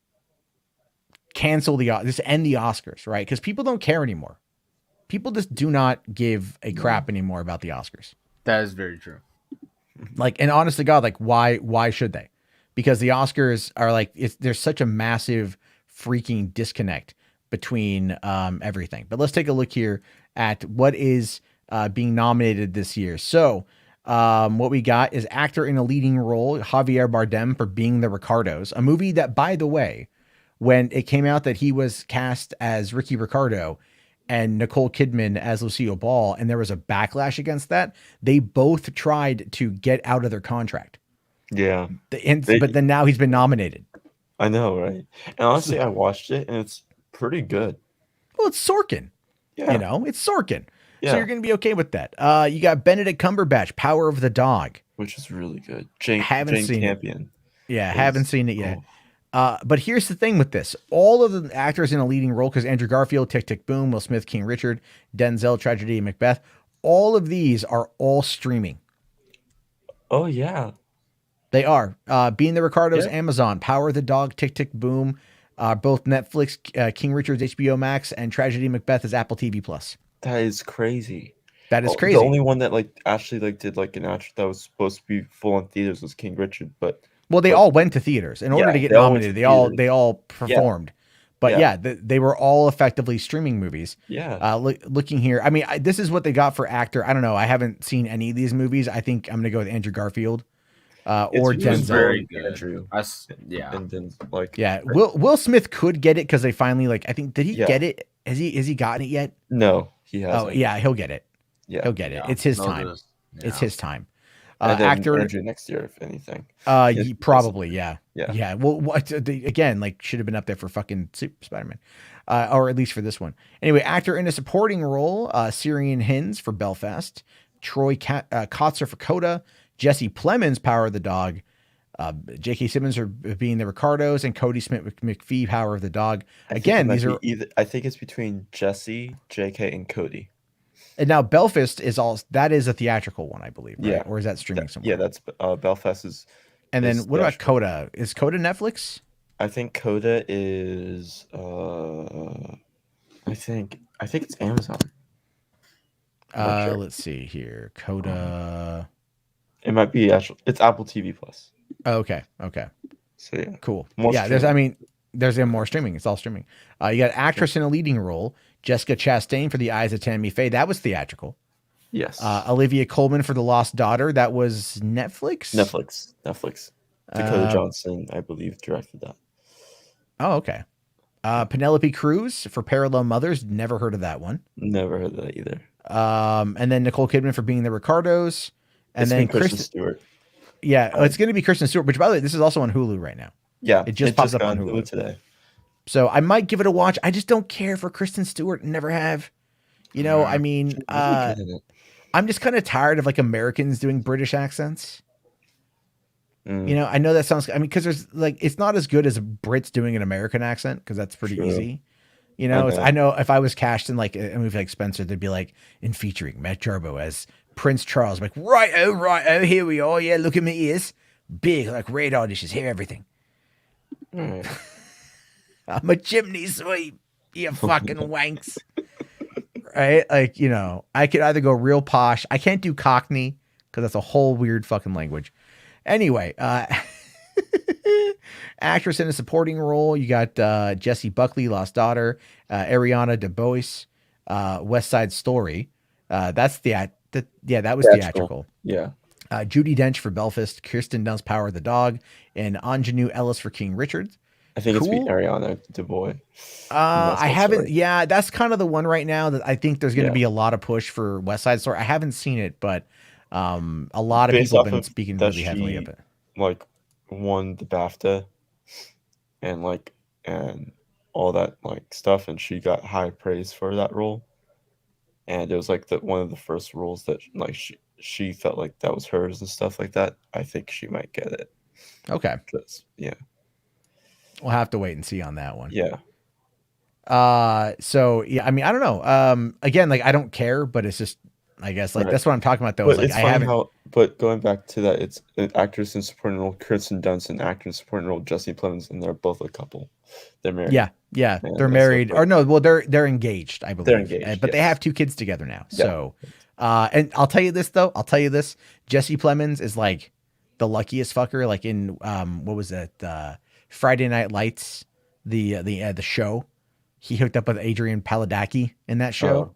cancel just end the Oscars, right? Because people don't care anymore. People just do not give a crap anymore about the Oscars. That is very true. Like, and honest to God, like, why should they? Because the Oscars are like, there's such a massive freaking disconnect between everything. But let's take a look here at what is being nominated this year. So what we got is actor in a leading role, Javier Bardem for Being the Ricardos, a movie that, by the way, when it came out that he was cast as Ricky Ricardo and Nicole Kidman as Lucille Ball, and there was a backlash against that, they both tried to get out of their contract. Yeah. But then now he's been nominated. I know, right? And honestly, I watched it and it's pretty good. Well, it's Sorkin. Yeah. It's Sorkin. Yeah. So you're going to be okay with that. You got Benedict Cumberbatch, Power of the Dog. Which is really good. Haven't seen Campion. Yeah, haven't seen it yet. But here's the thing with this. All of the actors in a leading role, because Andrew Garfield, Tick, Tick, Boom, Will Smith, King Richard, Denzel, Tragedy of Macbeth, all of these are all streaming. Oh, yeah. They are. Being the Ricardos, Yeah. Amazon, Power of the Dog, Tick, Tick, Boom, both Netflix, King Richard's HBO Max, and Tragedy of Macbeth is Apple TV Plus. That is crazy. That is crazy. The only one that actually did an action that was supposed to be full on theaters was King Richard, but Well, they all went to theaters in order to get nominated. They all performed, but they were all effectively streaming movies. Yeah. Looking here, I mean, this is what they got for actor. I don't know. I haven't seen any of these movies. I think I'm gonna go with Andrew Garfield or Denzel. Very good. Andrew. Yeah. And then Will Smith could get it because they finally I think did he get it? Has he gotten it yet? No, he hasn't. Oh yeah, he'll get it. Yeah. He'll get it. It's his time. It's his time. And then Actor Andrew next year, if anything. Probably, yeah. Yeah. Well, again, should have been up there for fucking Spider-Man, or at least for this one. Anyway, actor in a supporting role, Syrian Hins for Belfast, Troy Kotzer for Coda, Jesse Plemons, Power of the Dog, J.K. Simmons for being the Ricardos, and Cody Smith McPhee, Power of the Dog. Again, these are I think it's between Jesse, JK, and Cody. and now Belfast is that is a theatrical one, I believe, right? Yeah. Or is that streaming somewhere? Yeah, that's Belfast is. And then is what about theatrical. Coda? Is Coda Netflix? I think Coda is. I think it's Amazon. I'm not sure. Let's see here. Coda. It might be actual. It's Apple TV Plus. Oh, okay. So yeah, Cool. More yeah, streaming. there's more streaming. It's all streaming. You got actress in a leading role, Jessica Chastain for The Eyes of Tammy Faye. That was theatrical. Yes. Olivia Colman for The Lost Daughter. That was Netflix. Netflix. Dakota Johnson, I believe, directed that. Oh, okay. Penelope Cruz for Parallel Mothers. Never heard of that one. Never heard of that either. And then Nicole Kidman for being the Ricardos. And It's then been Kristen Stewart. Yeah, it's going to be Kristen Stewart, which, by the way, this is also on Hulu right now. Yeah, it just popped up got on Hulu today. So I might give it a watch. I just don't care for Kristen Stewart. Never have. You know, I mean, I'm just kind of tired of like Americans doing British accents. You know, I know that sounds, because there's like, it's not as good as Brits doing an American accent, because that's pretty easy. You know, I know if I was cast in like a movie like Spencer, they'd be like, in featuring Matt Jarbo as Prince Charles. I'm like, right, here we are. Yeah, look at me ears. Big, like radar dishes, hear everything. Right. I'm a chimney sweep, you fucking wanks. Right? Like, you know, I could either go real posh. I can't do Cockney because that's a whole weird fucking language. Anyway, actress in a supporting role, you got Jessie Buckley, Lost Daughter, Ariana DeBose, West Side Story. That's that was theatrical. Yeah. Judi Dench for Belfast, Kirsten Dunst, Power of the Dog, and Ingenue Ellis for King Richard. I think it's Ariana DeBois. I haven't. Story. Yeah, that's kind of the one right now that I think there's going to be a lot of push for West Side Story. I haven't seen it, but a lot of people have been speaking really heavily of it. Like won the BAFTA and all that like stuff, and she got high praise for that role. And it was like one of the first roles that like she felt like that was hers and stuff like that. I think she might get it. Okay. Yeah. We'll have to wait and see on that one. Yeah. So yeah, I mean, I don't know. Again, like I don't care, but it's just, I guess like that's what I'm talking about though. But like, it's funny but going back to that, it's an actress in supporting role, Kirsten Dunst, and actor in supporting role, Jesse Plemons, and they're both a couple. They're married. Yeah, they're married. Or no, well, they're engaged, I believe. They're engaged, but they have 2 kids together now. Yeah. So, and I'll tell you this though. Jesse Plemons is like the luckiest fucker. Like in what was it? Friday Night Lights, the show. He hooked up with Adrian Paladaki in that show,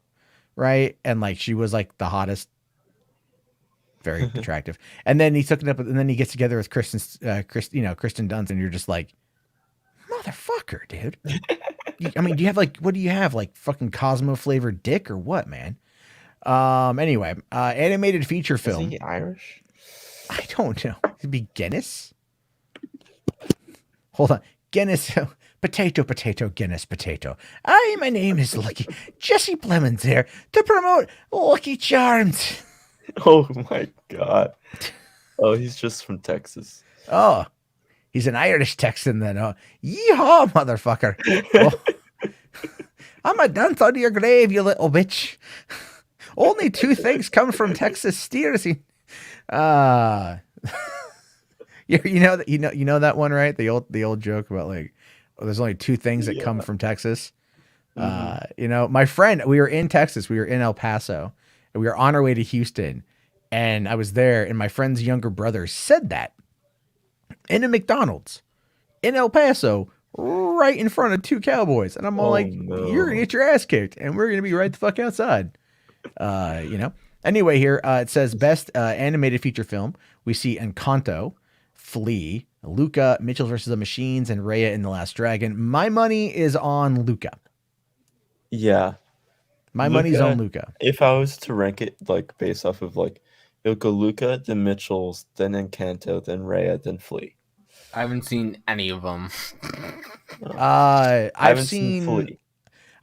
right? And like she was like the hottest, very attractive. And then he took it up, and then he gets together with Kristen Dunst, and you're just like, motherfucker, dude. I mean, do you have like, what do you have? Like fucking Cosmo flavored dick or what, man? Anyway, animated feature film. Is he Irish? I don't know. It'd be Guinness. Hold on. Guinness. Potato, Guinness, potato. My name is Lucky. Jesse Plemons here to promote Lucky Charms. Oh my God. Oh, he's just from Texas. Oh, he's an Irish Texan then. Oh, yeehaw, motherfucker. Oh, I'm a dance on your grave, you little bitch. Only 2 things come from Texas steers. You know that one, right? The old joke about like, there's only 2 things that come from Texas. You know, my friend, we were in Texas, we were in El Paso, and we were on our way to Houston, and I was there, and my friend's younger brother said that in a McDonald's in El Paso, right in front of 2 cowboys. And I'm all no. You're gonna get your ass kicked, and we're gonna be right the fuck outside. You know. Anyway, here it says best animated feature film. We see Encanto, Flea, Luca, Mitchell vs. the Machines, and Raya and the Last Dragon. My money is on Luca. Yeah. My money's on Luca. If I was to rank it like based off of like, it would go Luca, then Mitchell's, then Encanto, then Raya, then Flea. I haven't seen any of them. I haven't seen Flea.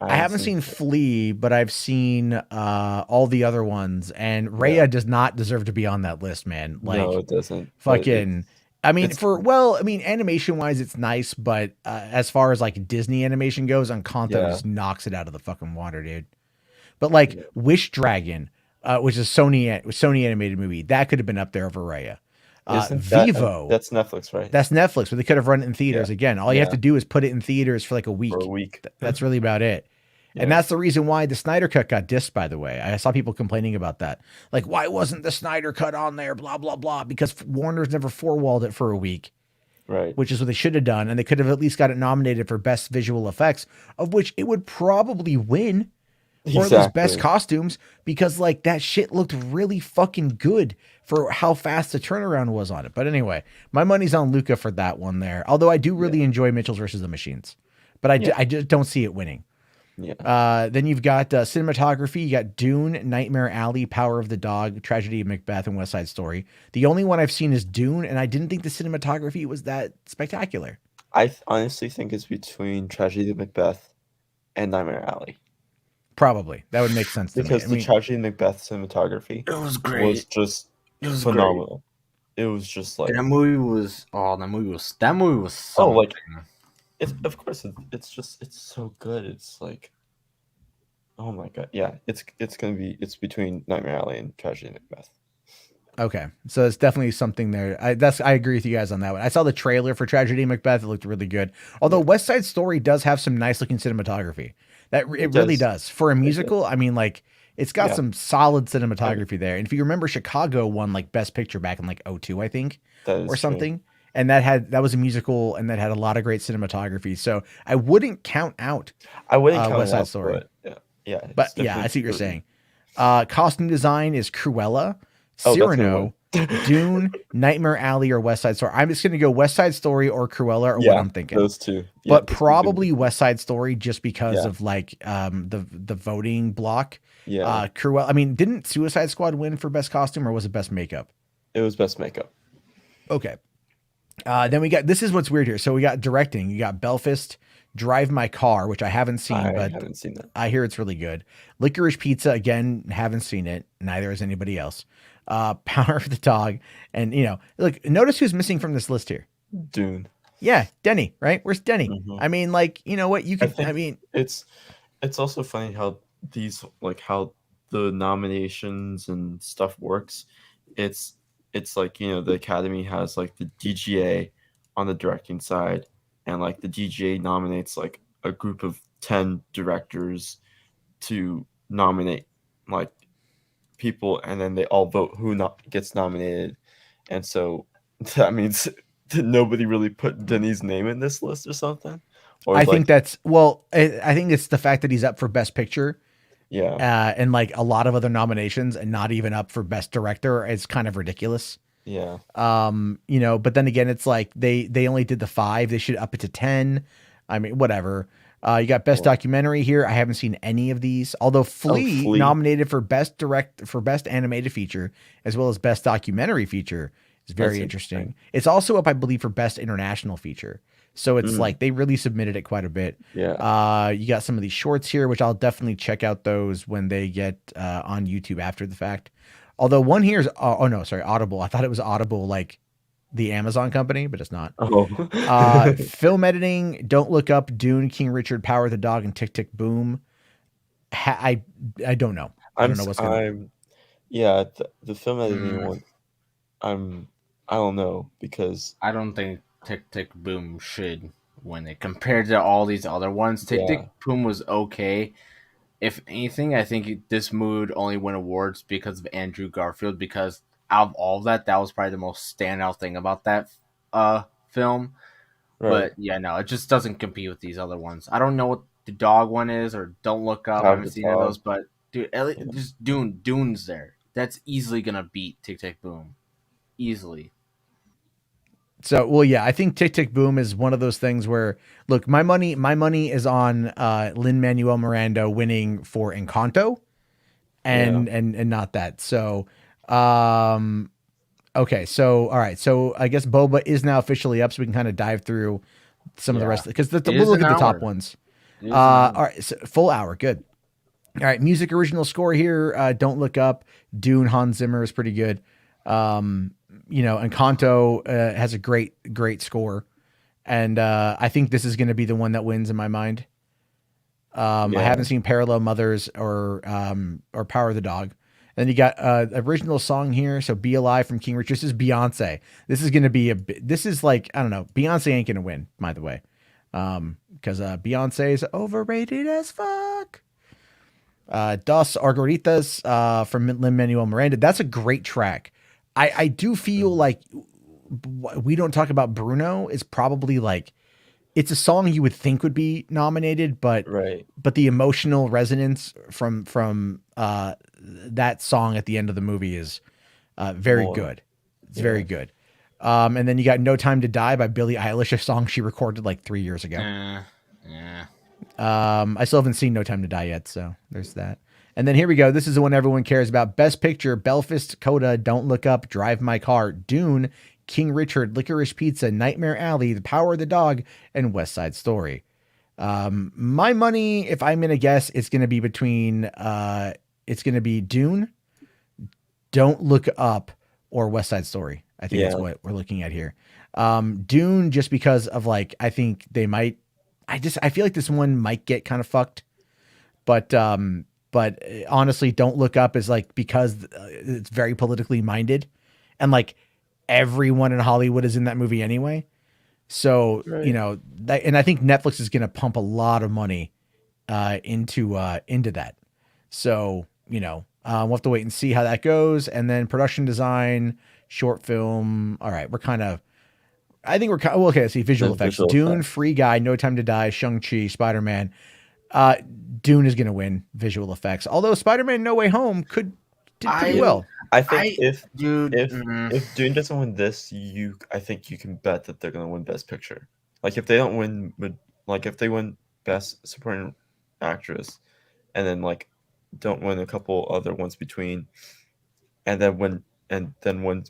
I haven't seen Flea, but I've seen all the other ones, and Raya does not deserve to be on that list, man. Like, no, it doesn't. Fucking, I mean, It's animation wise, it's nice, but as far as like Disney animation goes, Encanto Yeah. just knocks it out of the fucking water, dude. But like Wish Dragon, which is Sony animated movie, that could have been up there over Raya. Vivo, that's Netflix, right? that's Netflix, but they could have run it in theaters again. All you have Yeah. to do is put it in theaters for like a week. For a week. That's really about it. And Yeah. that's the reason why the Snyder Cut got dissed, by the way. I saw people complaining about that. Like, why wasn't the Snyder Cut on there? Blah, blah, blah. Because Warner's never four-walled it for a week, Right. which is what they should have done. And they could have at least got it nominated for Best Visual Effects, of which it would probably win. Or at least Best Costumes, because like that shit looked really fucking good for how fast the turnaround was on it. But anyway, my money's on Luca for that one there. Although I do really enjoy Mitchell's versus the Machines, but I just don't see it winning. Yeah. Then you've got cinematography. You got Dune, Nightmare Alley, Power of the Dog, Tragedy of Macbeth, and West Side Story. The only one I've seen is Dune, and I didn't think the cinematography was that spectacular. I honestly think it's between Tragedy of Macbeth and Nightmare Alley. Probably. That would make sense to Because me. the Tragedy of Macbeth cinematography It was great. was just phenomenal. It was just like That movie was Oh, like of course it's so good. It's like, oh my god, yeah. It's between Nightmare Alley and Tragedy of Macbeth. Okay, so it's definitely something there. I agree with you guys on that one. I saw the trailer for Tragedy of Macbeth; it looked really good. Although West Side Story does have some nice looking cinematography. It really does for a musical. I mean, like it's got some solid cinematography there. And if you remember, Chicago won like Best Picture back in like 2002, I think, or something. True. And that was a musical, and that had a lot of great cinematography. So I wouldn't count out. West Side Story. But yeah, I see what you're saying. Costume design is Cruella, Cyrano, Dune, Nightmare Alley, or West Side Story. I'm just going to go West Side Story or Cruella, or what I'm thinking. Those two. Yeah, but probably West Side Story, just because of like the voting block. Yeah. Cruella. I mean, didn't Suicide Squad win for best costume, or was it best makeup? It was best makeup. Okay. Then we got, this is what's weird here. So we got directing. You got Belfast, Drive My Car, which I haven't seen, but haven't seen that. I hear it's really good. Licorice Pizza, again, haven't seen it. Neither has anybody else. Power of the Dog. And, look, notice who's missing from this list here. Dune. Yeah, Denny, right? Where's Denny? Mm-hmm. I mean, like, you know what? You could, it's also funny how how the nominations and stuff works. It's like, the Academy has like the DGA on the directing side, and like the DGA nominates like a group of 10 directors to nominate like people, and then they all vote who gets nominated. And so that means nobody really put Denis' name in this list or something. Or I think that's, I think it's the fact that he's up for Best Picture. Yeah. And like a lot of other nominations, and not even up for Best Director. It's kind of ridiculous. Yeah. But then again, it's like they only did the 5. They should up it to 10. I mean, whatever. You got Best Documentary here. I haven't seen any of these. Although Flea nominated for Best Animated Feature, as well as Best Documentary Feature, is very interesting. It's also up, I believe, for Best International Feature. So it's like they really submitted it quite a bit. Yeah. You got some of these shorts here, which I'll definitely check out those when they get on YouTube after the fact. Although one here is Audible. I thought it was Audible, like the Amazon company, but it's not. Film editing, Don't Look Up, Dune, King Richard, Power of the Dog, and Tick Tick Boom. I don't know. I don't know what's going on. The film editing one. I don't know, because I don't think Tick Tick Boom should win it compared to all these other ones. Tick Tick Boom was okay. If anything, I think this movie would only win awards because of Andrew Garfield, because out of all of that was probably the most standout thing about that film. Right. But yeah, no, it just doesn't compete with these other ones. I don't know what the dog one is, or Don't Look Up. I haven't seen any of those, but dude, just Dune's there. That's easily gonna beat Tick Tick Boom. Easily. So, well, yeah, I think Tick Tick Boom is one of those things where, look, my money is on Lin-Manuel Miranda winning for Encanto, and not that. So, okay, so all right, so I guess Boba is now officially up, so we can kind of dive through some of the rest, because we'll look at the top ones. All right, so full hour, good. All right, music original score here. Don't Look Up, Dune, Hans Zimmer is pretty good. Encanto has a great score, and I think this is going to be the one that wins in my mind. I haven't seen Parallel Mothers or Power of the Dog. And then you got original song here. So Be Alive from King Richard. This is Beyonce. This is going to be this is like, I don't know. Beyonce ain't going to win, by the way. Because Beyonce is overrated as fuck. Dos Argoritas from Lin-Manuel Miranda. That's a great track. I do feel like we don't talk about Bruno is probably like, it's a song you would think would be nominated, but the emotional resonance from that song at the end of the movie is very good. It's very good. And then you got No Time to Die by Billie Eilish, a song she recorded like 3 years ago. I still haven't seen No Time to Die yet, so there's that. And then here we go. This is the one everyone cares about. Best Picture: Belfast, Coda, Don't Look Up, Drive My Car, Dune, King Richard, Licorice Pizza, Nightmare Alley, The Power of the Dog, and West Side Story. My money, if I'm going to guess, it's going to be between, it's going to be Dune, Don't Look Up, or West Side Story. I think that's what we're looking at here. Dune, just because of like, I think they might, I feel like this one might get kind of fucked, but honestly, Don't Look Up is like, because it's very politically minded, and like everyone in Hollywood is in that movie anyway. So, and I think Netflix is going to pump a lot of money into that. So, we'll have to wait and see how that goes. And then production design, short film. All right. Okay. Let's see. Visual effects. Dune, Free Guy, No Time to Die, Shang-Chi, Spider-Man. Dune is going to win visual effects. Although Spider-Man No Way Home did pretty well. I think if Dune doesn't win this, I think you can bet that they're going to win Best Picture. Like if they don't win, like if they win Best Supporting Actress, and then like don't win a couple other ones between, and then win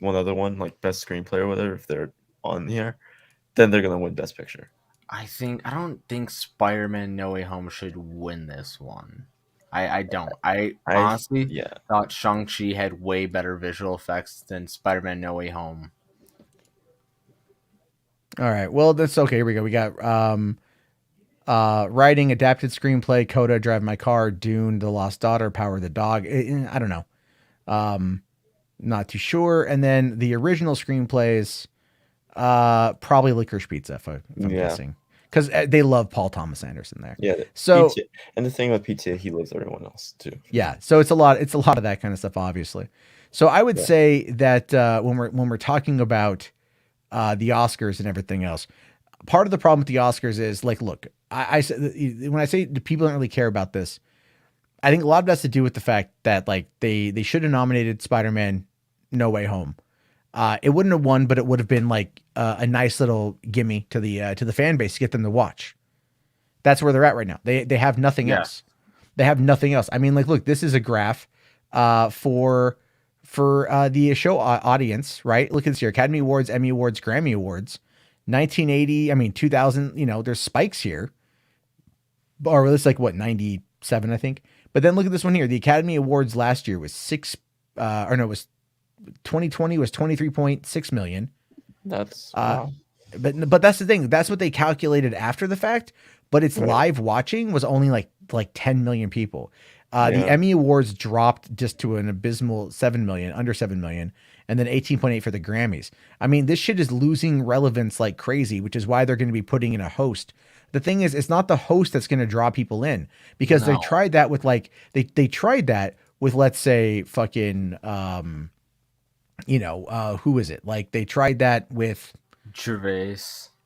one other one like Best Screenplay or whatever, if they're on here, then they're going to win Best Picture. I don't think Spider-Man No Way Home should win this one. I don't. I honestly thought Shang-Chi had way better visual effects than Spider-Man No Way Home. All right. Well, that's okay. Here we go. We got writing, adapted screenplay, Coda, Drive My Car, Dune, The Lost Daughter, Power of the Dog. I don't know. Not too sure. And then the original screenplays, probably Licorice Pizza, if I'm guessing. Because they love Paul Thomas Anderson there. Yeah. So, PTA, and the thing with PTA, he loves everyone else too. Yeah. So it's a lot of that kind of stuff, obviously. So I would say that when we're talking about the Oscars and everything else, part of the problem with the Oscars is like, look, I when I say the people don't really care about this, I think a lot of it has to do with the fact that like they should have nominated Spider-Man No Way Home. It wouldn't have won, but it would have been like a nice little gimme to the fan base to get them to watch. That's where they're at right now. They have nothing else. They have nothing else. I mean, like, look, this is a graph for the show audience, right? Look at this here: Academy Awards, Emmy Awards, Grammy Awards, 1980. I mean, 2000. There's spikes here, or it's like what 97, I think. But then look at this one here: the Academy Awards last year was 2020 was 23.6 million. That's wow. But that's the thing. That's what they calculated after the fact. But its live watching was only like 10 million people. The Emmy Awards dropped just to an abysmal 7 million, under 7 million, and then 18.8 for the Grammys. I mean, this shit is losing relevance like crazy, which is why they're going to be putting in a host. The thing is, it's not the host that's going to draw people in, because they tried that with like they tried that with, let's say, fucking who is it? Like they tried that with Gervais.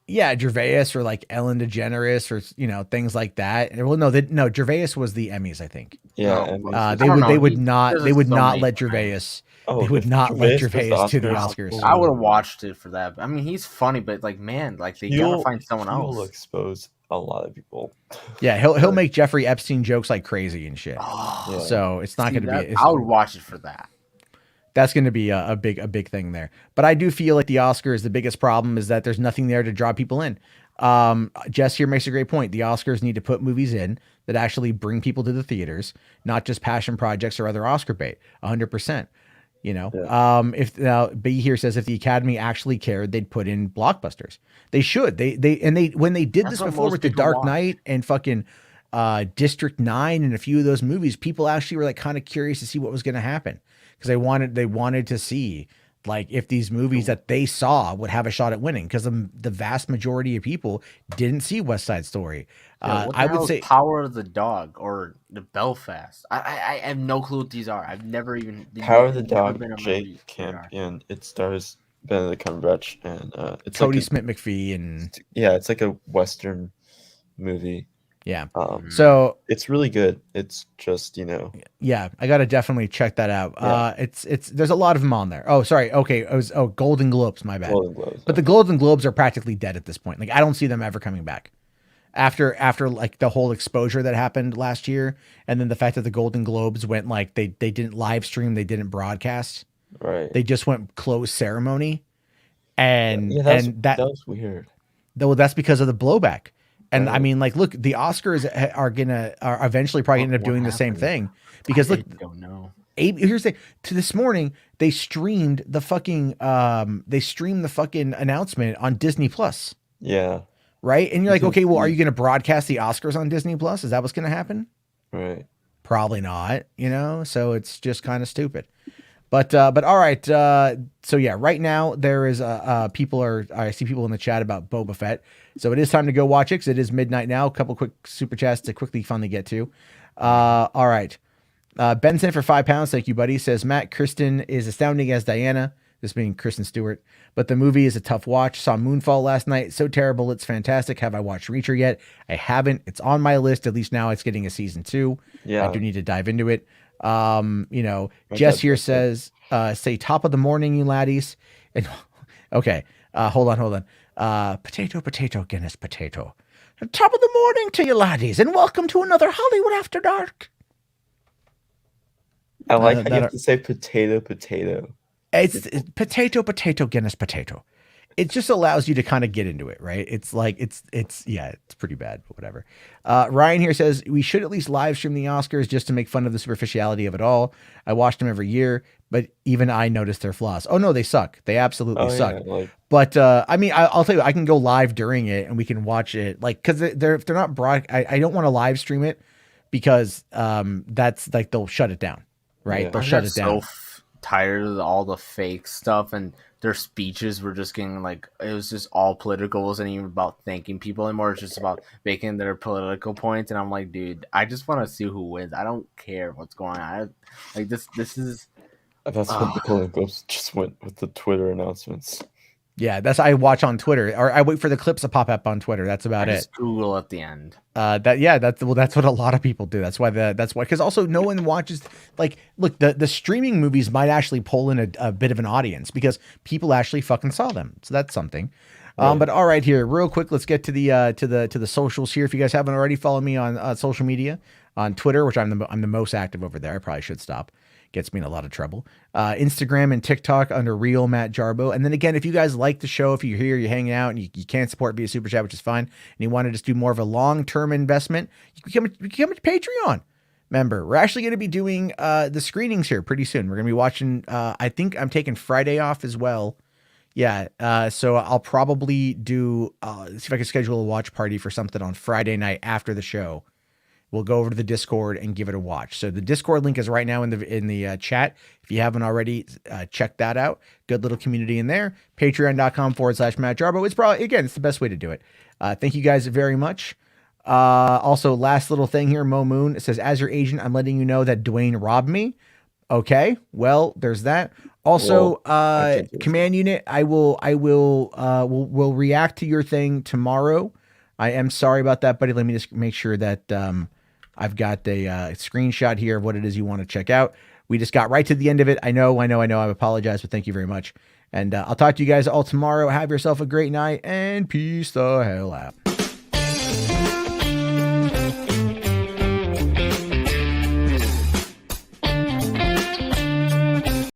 Yeah, Gervais, or like Ellen DeGeneres, or things like that. Well, no, Gervais was the Emmys, I think. Yeah, they would not let Gervais. They would not let Gervais to the Oscars. I would have watched it for that. I mean, he's funny, but like, man, like they gotta find someone else. He'll expose a lot of people. Yeah, he'll make Jeffrey Epstein jokes like crazy and shit. So it's not going to be. I would watch it for that. That's going to be a big thing there. But I do feel like the Oscars, the biggest problem is that there's nothing there to draw people in. Jess here makes a great point. The Oscars need to put movies in that actually bring people to the theaters, not just passion projects or other Oscar bait. 100%. If now B here says if the Academy actually cared, they'd put in blockbusters. They should. They when they did That's this what before most with the people Dark watch. Knight and fucking District 9 and a few of those movies, people actually were like kind of curious to see what was going to happen because they wanted to see like if these movies that they saw would have a shot at winning because the vast majority of people didn't see West Side Story. What the I hell would is say Power of the Dog or the Belfast. I have no clue what these are. I've never even Power of the never Dog, been on my Jake radar. Campion. It stars Benedict Cumberbatch, and it's Cody like Smith McPhee and it's like a Western movie. yeah. Mm. So It's really good. It's just yeah, I got to definitely check that out. Yeah. It's there's a lot of them on there. Oh, sorry. Okay. It was Golden Globes, my bad. Golden Globes. But the Golden Globes are practically dead at this point. Like I don't see them ever coming back. After like the whole exposure that happened last year and then the fact that the Golden Globes went like they didn't live stream, they didn't broadcast. Right. They just went closed ceremony. And that was weird. Well, that's because of the blowback. And Right. I mean, like, look, the Oscars are eventually probably end up What doing the same happened? thing because I look, don't know. here's the to this morning they streamed the fucking announcement on Disney Plus, Yeah. right? And you're like, Mhm. okay, well, are you going to broadcast the Oscars on Disney Plus? Is that what's going to happen? Right. Probably not, so it's just kind of stupid. But all right. So yeah, right now there is I see people in the chat about Boba Fett. So it is time to go watch it because it is midnight now. A couple quick super chats to quickly finally get to. All right. Benson for £5. Thank you, buddy. Says Matt, Kristen is astounding as Diana. This being Kristen Stewart. But the movie is a tough watch. Saw Moonfall last night. So terrible. It's fantastic. Have I watched Reacher yet? I haven't. It's on my list. At least now it's getting a season 2. Yeah. I do need to dive into it. Jess here says, say top of the morning, you laddies. And okay. Hold on. Potato, Guinness, potato. Top of the morning to you laddies, and welcome to another Hollywood After Dark. I like how you have to say potato. It's potato, Guinness, potato. It just allows you to kind of get into it, right? It's like it's pretty bad, but whatever. Ryan here says we should at least live stream the Oscars just to make fun of the superficiality of it all. I watch them every year, but even I notice their flaws. Oh no, they suck. They absolutely suck. Yeah, But I mean, I'll tell you, I can go live during it and we can watch it, like because if they're not broad. I don't want to live stream it because that's like they'll shut it down, right? Yeah. They'll shut it down. So tired of all the fake stuff and their speeches were just getting like it was just all political. It wasn't even about thanking people anymore. It's just about making their political points. And I'm like, dude, I just want to see who wins. I don't care what's going on. This is That's what the Golden Globes just went with the Twitter announcements. Yeah, that's I watch on Twitter, or I wait for the clips to pop up on Twitter. That's about it. Just Google at the end. That's what a lot of people do. That's why because also no one watches. Like, look, the streaming movies might actually pull in a bit of an audience because people actually fucking saw them. So that's something. Right. But all right, here real quick, let's get to the socials here. If you guys haven't already, follow me on social media on Twitter, which I'm the most active over there. I probably should stop. Gets me in a lot of trouble. Instagram and TikTok under Real Matt Jarbo. And then again, if you guys like the show, if you're here, you're hanging out, and you can't support via Super Chat, which is fine, and you want to just do more of a long-term investment, you can become a Patreon member. We're actually going to be doing the screenings here pretty soon. We're going to be watching, I think I'm taking Friday off as well. Yeah, so I'll probably see if I can schedule a watch party for something on Friday night after the show. We'll go over to the Discord and give it a watch. So the Discord link is right now in the chat. If you haven't already, check that out. Good little community in there. Patreon.com/Matt Jarbo. It's probably, again, it's the best way to do it. Thank you guys very much. Also, last little thing here, Mo Moon. It says, as your agent, I'm letting you know that Dwayne robbed me. Okay, well, there's that. Also, command unit, we'll react to your thing tomorrow. I am sorry about that, buddy. Let me just make sure that I've got a screenshot here of what it is you want to check out. We just got right to the end of it. I know. I apologize, but thank you very much. And I'll talk to you guys all tomorrow. Have yourself a great night and peace the hell out.